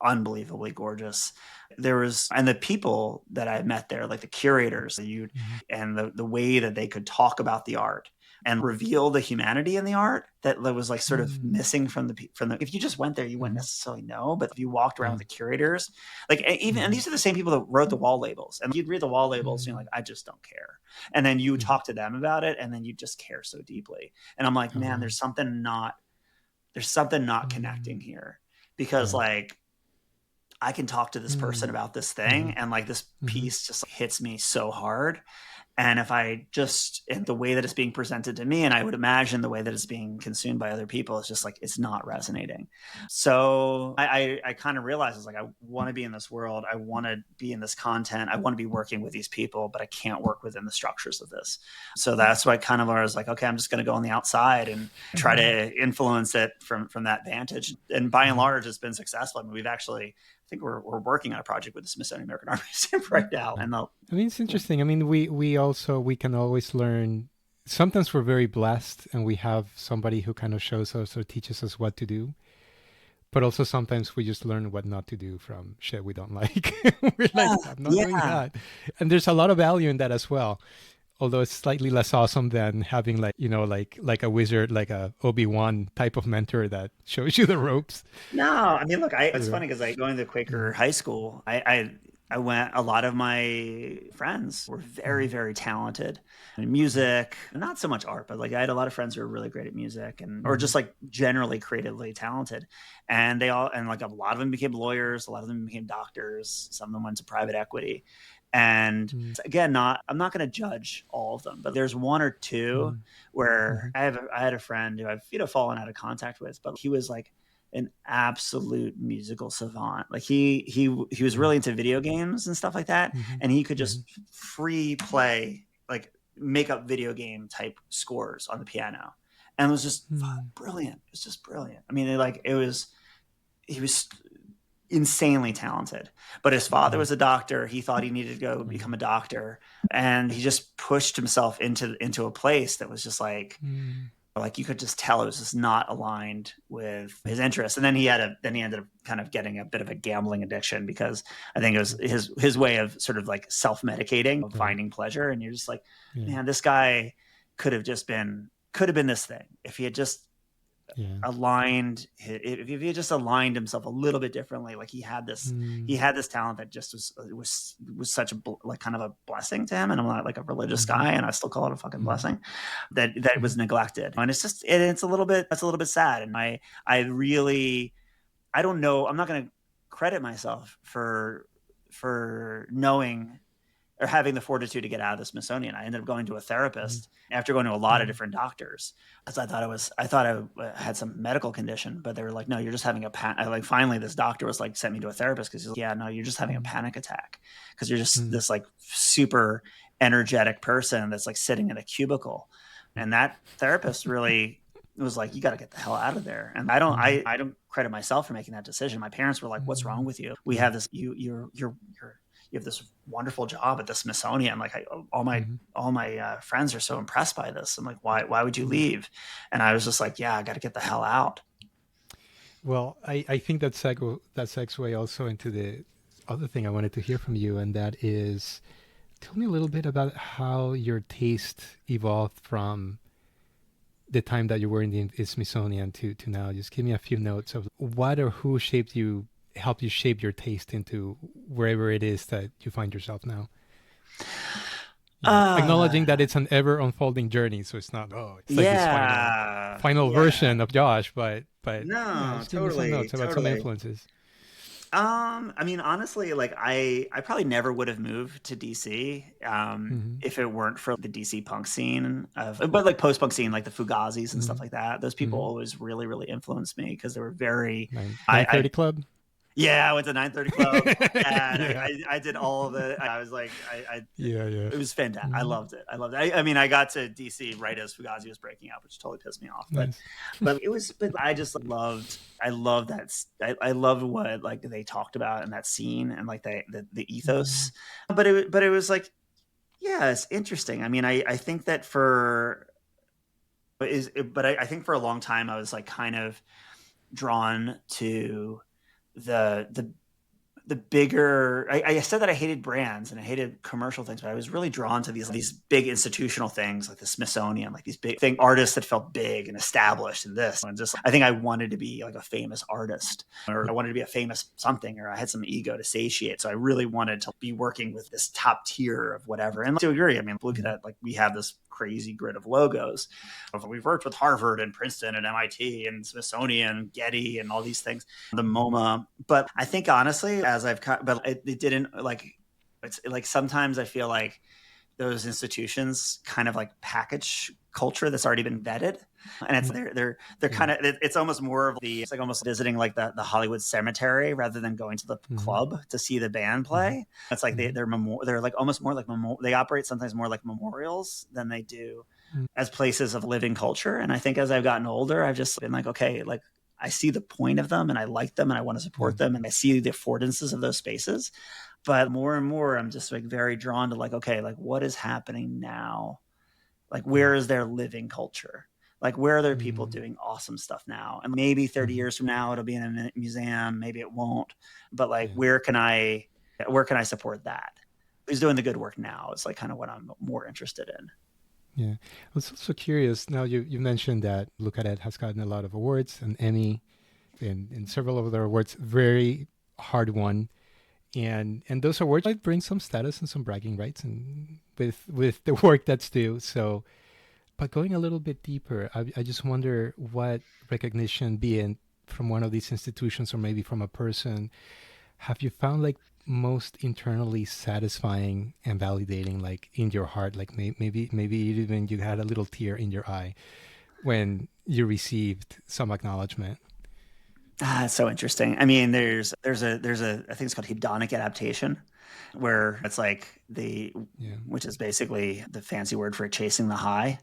unbelievably gorgeous. And the people that I met there, like the curators, Mm-hmm. and the way that they could talk about the art and reveal the humanity in the art that was like sort of Mm-hmm. missing from the. If you just went there, you wouldn't Mm-hmm. necessarily know. But if you walked around Yeah. with the curators, like even and Mm-hmm. these are the same people that wrote the wall labels, and you'd read the wall labels, and you're like, I just don't care. And then you Mm-hmm. talk to them about it, and then you just care so deeply. And I'm like, Oh, man, wow. there's something not Mm-hmm. connecting here, because Yeah. like I can talk to this person Mm-hmm. about this Mm-hmm. thing, and like this Mm-hmm. piece just hits me so hard. And if I just, in the way that it's being presented to me, and I would imagine the way that it's being consumed by other people, it's just like, it's not resonating. So I kind of realized, it's like, I want to be in this world. I want to be in this content. I want to be working with these people, but I can't work within the structures of this. So that's why kind of I was like, okay, I'm just going to go on the outside and try Mm-hmm. to influence it from that vantage. And by and Mm-hmm. large, it's been successful. I mean, I think we're working on a project with the Smithsonian American Art Museum right now. And I mean, it's interesting. I mean, we can always learn. Sometimes we're very blessed, and we have somebody who kind of shows us or teaches us what to do. But also sometimes we just learn what not to do from shit we don't like. We're like, I'm not doing yeah, that. And there's a lot of value in that as well. Although it's slightly less awesome than having like, like a wizard, like a Obi-Wan type of mentor that shows you the ropes. no, I mean, look, You it's know? funny because going to Quaker Mm-hmm. high school, I went, a lot of my friends were very, Mm-hmm. very talented in music, not so much art, but like I had a lot of friends who were really great at music or Mm-hmm. just like generally creatively talented. And like a lot of them became lawyers, a lot of them became doctors, some of them went to private equity. And again, I'm not going to judge all of them, but there's one or two Mm-hmm. where Mm-hmm. I had a friend who I've, fallen out of contact with, but he was like an absolute musical savant. Like he was really into video games and stuff like that, Mm-hmm. and he could Mm-hmm. just free play, like make up video game type scores on the piano, and it was just Mm-hmm. brilliant. It was just brilliant. I mean, he was insanely talented. But his father Yeah. was a doctor. He thought he needed to go become a doctor, and he just pushed himself into a place that was just Mm-hmm. like you could just tell it was just not aligned with his interests. And then he ended up kind of getting a bit of a gambling addiction, because I think it was his way of sort of like self-medicating, Right. finding pleasure. And you're just like, Yeah. man, this guy could have been this thing if he had just Yeah. if he just aligned himself a little bit differently. Like Mm-hmm. he had this talent that just was such a like kind of a blessing to him. And I'm not like a religious Mm-hmm. guy, and I still call it a fucking Mm-hmm. blessing that Mm-hmm. was neglected. And it's a little bit, that's a little bit sad. And I really, I don't know, I'm not going to credit myself for knowing or having the fortitude to get out of the Smithsonian. I ended up going to a therapist after going to a lot of different doctors, because I thought I had some medical condition, but they were like, no, you're just having like finally this doctor was like, sent me to a therapist, because he's like, yeah, no, you're just having a panic attack, because you're just Mm-hmm. this like super energetic person that's like sitting in a cubicle. And that therapist really was like, you got to get the hell out of there. And Mm-hmm. I don't credit myself for making that decision. My parents were like, what's wrong with you? We Yeah. have this, you have this wonderful job at the Smithsonian. Like Mm-hmm. all my friends are so impressed by this. I'm like, why would you leave? And I was just like, yeah, I got to get the hell out. Well, I think that segue also into the other thing I wanted to hear from you, and that is, tell me a little bit about how your taste evolved from the time that you were in the Smithsonian to now. Just give me a few notes of what or who shaped you helped you shape your taste into wherever it is that you find yourself now? Acknowledging that Uh, it's an ever unfolding journey, so it's not, oh, it's like this yeah, final yeah. version of Josh, but yeah, No, just give me some totally, notes about some totally. influences. I mean, honestly, like I probably never would have moved to DC Hmm. if it weren't for the DC punk scene but like post punk scene, like the Fugazis and Hmm. stuff like that. Those people Hmm. always really, really influenced me because they were very. Nine 30 I Club. Yeah, I went to 930 Club. Yeah, and Yeah, I did all of it. I was like, yeah, yeah. it was fantastic. I Mhm. loved it. I loved it. I mean, I got to DC right as Fugazi was breaking up, which totally pissed me off. Nice. But it was, but I just loved, I loved that. I loved what like they talked about in that scene and like the Mhm. ethos. But it was like, yeah, it's interesting. I mean, I think that I think for a long time I was like kind of drawn to the the bigger I said that I hated brands and I hated commercial things, but I was really drawn to these big institutional things like the Smithsonian, like these big thing artists that felt big and established in this. And just I think I wanted to be like a famous artist or I wanted to be a famous something or I had some ego to satiate. So I really wanted to be working with this top tier of whatever. And to agree, I mean, look at Mhm. that, like we have this crazy grid of logos. We've worked with Harvard and Princeton and MIT and Smithsonian, Getty, and all these things the MoMA. But I think honestly, as but it didn't like, it's like sometimes I feel like those institutions kind of like package culture that's already been vetted. And it's Mhm. they're Yeah. kind of it's almost more of the it's like almost visiting like the Hollywood cemetery rather than going to the Mhm. club to see the band Mhm. play. It's like Mhm. they're like almost more like they operate sometimes more like memorials than they do Mhm. as places of living culture. And I think as I've gotten older, I've just been like, okay, like I see the point of them and I like them and I want to Yeah. support them and I see the affordances of those spaces. But more and more, I'm just like very drawn to like, okay, like what is happening now? Like, Yeah. where is their living culture? Like, where are there people Mhm. doing awesome stuff now? And maybe 30 Mhm. years from now, it'll be in a museum. Maybe it won't. But like, Yeah. where can I support that? Who's doing the good work now? It's like kind of what I'm more interested in. Yeah. I was also curious. Now you mentioned that Bluecadet has gotten a lot of awards, an Emmy, and several other awards. Very hard won, and those awards might bring some status and some bragging rights, and with the work that's due. So, but going a little bit deeper, I just wonder what recognition, be it from one of these institutions or maybe from a person, have you found like most internally satisfying and validating, like in your heart, like maybe even you had a little tear in your eye when you received some acknowledgement? Ah, it's so interesting. I mean, I think it's called hedonic adaptation, where it's like Yeah. which is basically the fancy word for chasing the high.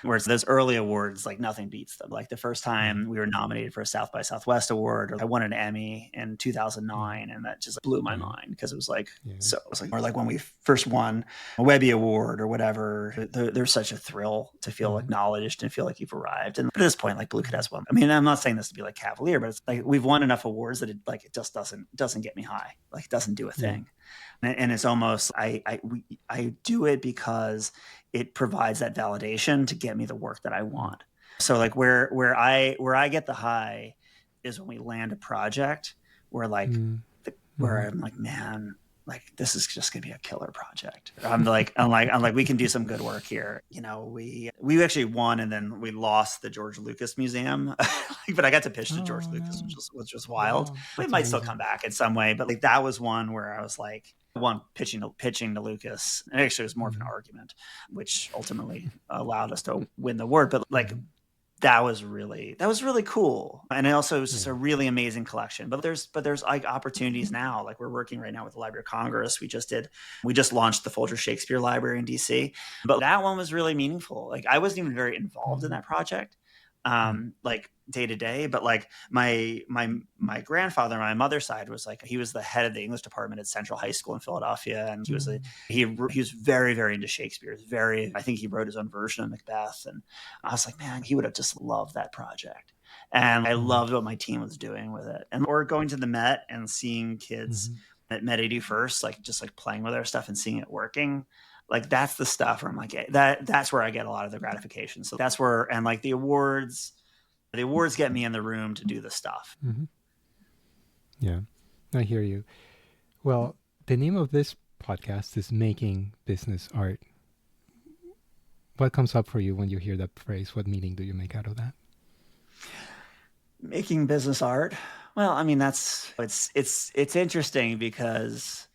Whereas those early awards, like nothing beats them. Like the first Mm-hmm. time we were nominated for a South by Southwest award, I won an Emmy in Mm-hmm. 2009, and that just blew my Yeah. mind because it was like Yeah. so. It was like or like when we first won a Webby Award or whatever. There's such a thrill to feel Mm-hmm. acknowledged and feel like you've arrived. And at this point, like Blue Mm-hmm. Cadet's won. I mean, I'm not saying this to be like cavalier, but it's like we've won enough awards that it just doesn't get me high. Like it doesn't do a Yeah. thing. And it's almost I do it because it provides that validation to get me the work that I Mm-hmm. want. So like where I get the high is when we land a project where like where Mm-hmm. I'm like, man, like this is just gonna be a killer project. I'm like, we can do some good work here. You know, we actually won and then we lost the George Lucas Museum. But I got to pitch to George Oh Lucas, no! which was wild. Wow, It that's might still come amazing. back in some way, but like that was one where I was like one pitching to Lucas. And actually it was more of an Mm-hmm. argument, which ultimately allowed us to win the award. But like Mm-hmm. that was really cool. And it also was just Yeah. a really amazing collection. But there's like opportunities now. Like we're working right now with the Library of Congress. We just launched the Folger Shakespeare Library in DC. But that one was really meaningful. Like I wasn't even very involved in Mm-hmm. that project. Mm-hmm. Like day to day, but like my grandfather on my mother's side was like he was the head of the English department at Central High School in Philadelphia, and he was very very into Shakespeare. I think he wrote his own version of Macbeth, and I was like, man, he would have just loved that project. And I Mm-hmm. loved what my team was doing with it. And or going to the Met and seeing kids Mm-hmm. at Met 81st, like just like playing with our stuff and seeing it working. Like that's the stuff where I'm like that's where I get a lot of the gratification. So that's where and like the awards get me in the room to do the stuff. Mm-hmm. Yeah. I hear you. Well, the name of this podcast is Making Business Art. What comes up for you when you hear that phrase? What meaning do you make out of that? Making business art. Well, I mean, it's interesting because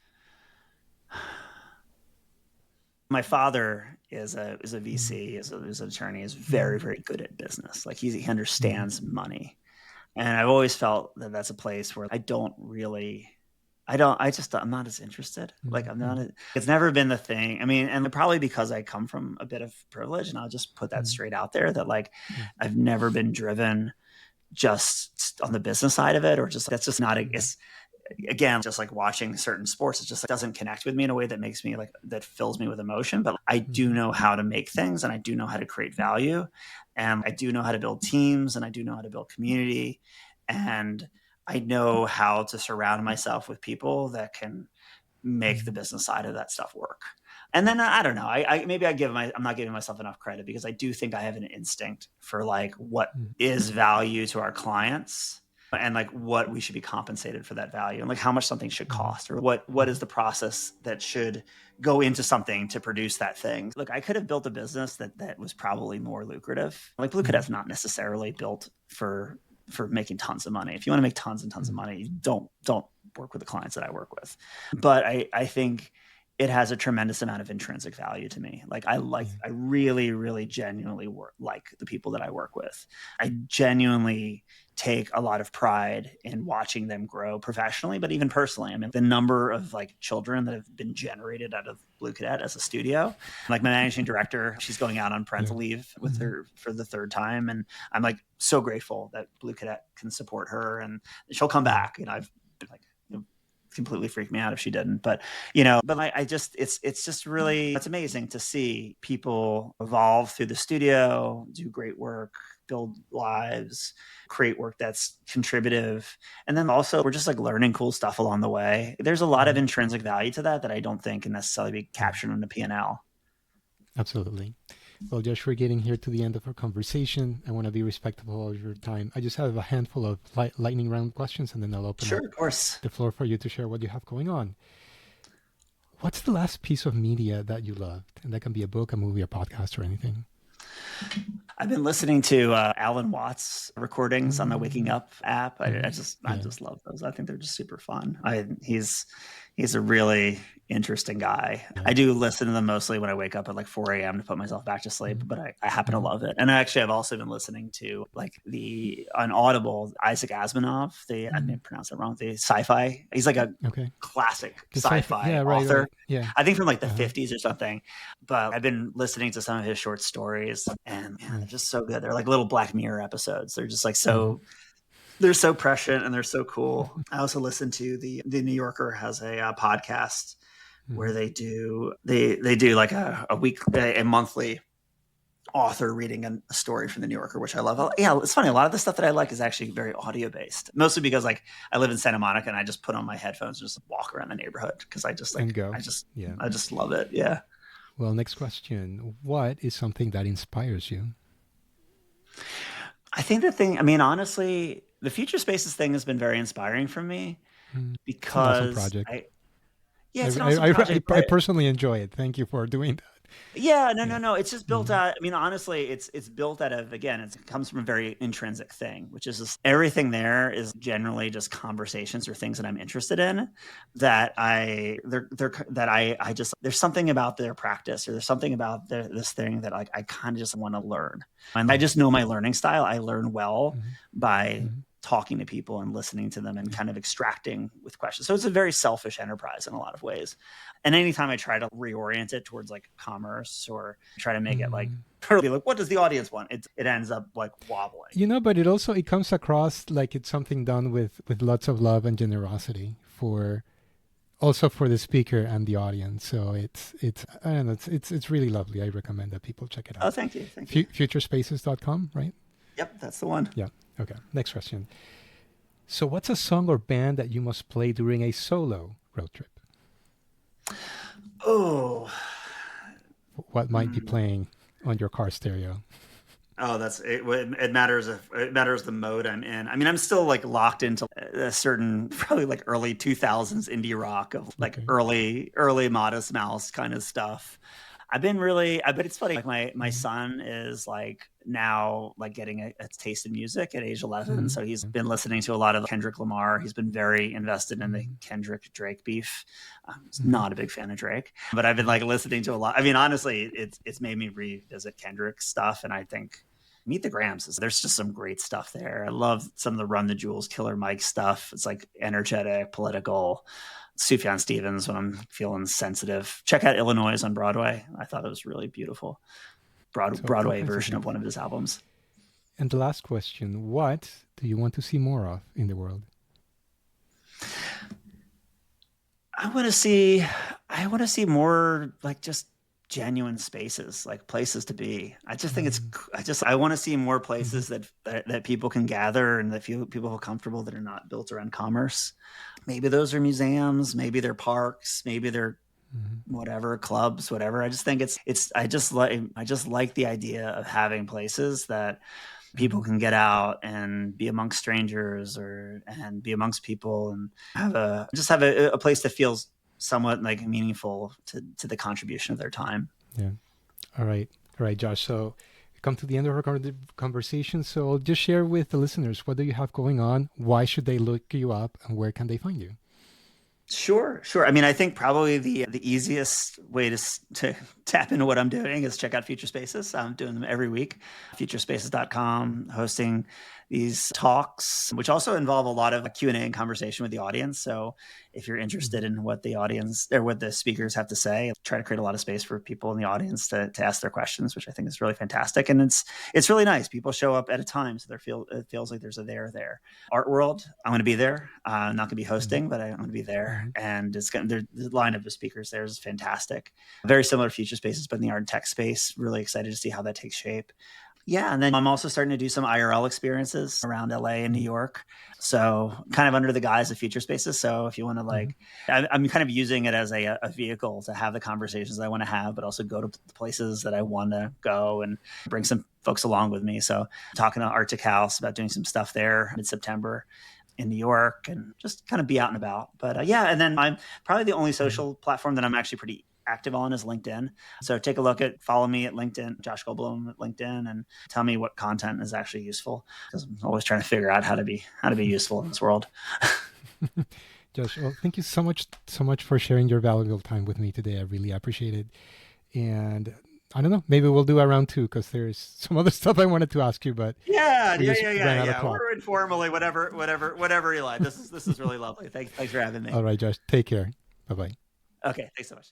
my father is a VC, is an attorney, is very, very good at business. Like he understands money. And I've always felt that that's a place where I'm not as interested. Like it's never been the thing. I mean, and probably because I come from a bit of privilege, and I'll just put that straight out there, that like I've never been driven just on the business side of it, or just that's just not it's again, just like watching certain sports, it just like, doesn't connect with me in a way that makes me like, that fills me with emotion. But I do know how to make things, and I do know how to create value, and I do know how to build teams, and I do know how to build community, and I know how to surround myself with people that can make the business side of that stuff work. And then I don't know, I'm not giving myself enough credit, because I do think I have an instinct for like what is value to our clients, and like what we should be compensated for that value, and like how much something should cost, or what is the process that should go into something to produce that thing. Look, I could have built a business that was probably more lucrative. Like Bluecadet's not necessarily built for making tons of money. If you want to make tons and tons of money, don't work with the clients that I work with. But I think it has a tremendous amount of intrinsic value to me. Like I really, really genuinely like the people that I work with. I genuinely take a lot of pride in watching them grow professionally, but even personally. I mean, the number of like children that have been generated out of Bluecadet as a studio, like my managing director, she's going out on parental leave with her for the third time. And I'm like so grateful that Bluecadet can support her, and she'll come back. I've been like, completely freak me out if she didn't, but it's just really, it's amazing to see people evolve through the studio, do great work, build lives, create work that's contributive. And then also we're just like learning cool stuff along the way. There's a lot of intrinsic value to that I don't think can necessarily be captured in the P&L. Absolutely. Well, Josh, we're getting here to the end of our conversation. I want to be respectful of your time. I just have a handful of lightning round questions, and then I'll open up of course. the floor for you to share what you have going on. What's the last piece of media that you loved? And that can be a book, a movie, a podcast, or anything. I've been listening to Alan Watts recordings on the Waking Up app. I just love those. I think they're just super fun. He's a really interesting guy. I do listen to them mostly when I wake up at like 4 a.m. to put myself back to sleep, but I happen to love it. And actually, I've also been listening to like on Audible, Isaac Asimov. I may pronounce it wrong. The sci-fi. He's like a classic sci-fi author. Right. Yeah. I think from like the 50s or something. But I've been listening to some of his short stories, and man, they're just so good. They're like little Black Mirror episodes. They're just like so. They're so prescient and they're so cool. I also listen to the New Yorker has a podcast where they do like a monthly author reading a story from the New Yorker, which I love. Yeah, it's funny. A lot of the stuff that I like is actually very audio based, mostly because like I live in Santa Monica and I just put on my headphones and just walk around the neighborhood because I just love it. Yeah. Well, next question. What is something that inspires you? I think honestly, the Future Spaces thing has been very inspiring for me because it's an awesome project. It's an awesome project. I personally enjoy it. Thank you for doing that. Yeah, no. It's just built out. I mean, honestly, it's built out of, again, it comes from a very intrinsic thing, which is just everything there is generally just conversations or things that I'm interested in that there's something about their practice, or there's something about this thing that like I kind of just want to learn. And I just know my learning style. I learn well by talking to people and listening to them and kind of extracting with questions. So it's a very selfish enterprise in a lot of ways. And anytime I try to reorient it towards like commerce or try to make it like, what does the audience want? It ends up like wobbling. But it comes across like it's something done with lots of love and generosity for the speaker and the audience. So it's I don't know, it's really lovely. I recommend that people check it out. Oh, thank you. Futurespaces.com, right? Yep, that's the one. Yeah. Okay. Next question. So what's a song or band that you must play during a solo road trip? Oh. What might be playing on your car stereo? Oh, that's it. It matters if it matters the mode I'm in. I mean, I'm still like locked into a certain probably like early 2000s indie rock of like Okay. early Modest Mouse kind of stuff. I've been really, I bet it's funny. Like my Mhm. son is like now like getting a taste in music at age 11. Mhm. So he's Yeah. been listening to a lot of Kendrick Lamar. He's been very invested in the Mhm. Kendrick Drake beef. I'm Mhm. not a big fan of Drake, but I've been Mhm. like listening to a lot. I mean, honestly, it's made me revisit Kendrick stuff. And I think Meet the Grams there's just some great stuff there. I love some of the Run the Jewels, Killer Mike stuff. It's like energetic, political. Sufjan Stevens when I'm feeling sensitive. Check out Illinois on Broadway. I thought it was really beautiful. So all Broadway kinds of version of things. one of his albums. And the last question, what do you want to see more of in the world? I want to see more like just genuine spaces, like places to be. I just think Mm. I want to see more Mhm. places that people can gather and that people feel comfortable that are not built around commerce. Maybe those are museums, maybe they're parks, maybe they're Mhm. whatever clubs, whatever. I just think it's I just like the idea of having places that people Mhm. can get out and be amongst strangers or and be amongst people and have a place that feels somewhat like meaningful to the contribution of their time. Yeah. All right. All right, Josh. So we come to the end of our conversation. So I'll just share with the listeners, what do you have going on? Why should they look you up, and where can they find you? Sure, sure. I mean, I think probably the easiest way to tap into what I'm doing is check out Future Spaces. I'm doing them every week. Futurespaces.com, hosting these talks, which also involve a lot of Q&A and conversation with the audience. So if you're interested Mhm. in what the audience or what the speakers have to say, try to create a lot of space for people in the audience to ask their questions, which I think is really fantastic. And it's really nice. People show up at a time, so it feels like there's a there. Art World, I'm going to be there. I'm not going to be Mhm. hosting, but I'm going to be there. Mhm. And the lineup of speakers there is fantastic. Very similar to Future Spaces, but in the art and tech space. Really excited to see how that takes shape. Yeah, and then I'm also starting to do some IRL experiences around LA and New Mhm. York. So kind of under the guise of Future Spaces. So if you want to Mhm. I'm kind of using it as a vehicle to have the conversations I want to have, but also go to the places that I want to go and bring some folks along with me. So talking to Arctic House about doing some stuff there mid-September in New York and just kind of be out and about. But yeah, and then I'm probably the only Mhm. social platform that I'm actually pretty active on is LinkedIn. So take a follow me at LinkedIn, Josh Goldblum at LinkedIn, and tell me what content is actually useful because I'm always trying to figure out how to be useful in this world. Josh, well, thank you so much for sharing your valuable time with me today. I really appreciate it. And I don't know, maybe we'll do a round two, because there's some other stuff I wanted to ask you, but we just ran out of clock. We're informally, whatever you like. This is really lovely. Thanks for having me. All right, Josh, take care. Bye bye. Okay, thanks so much.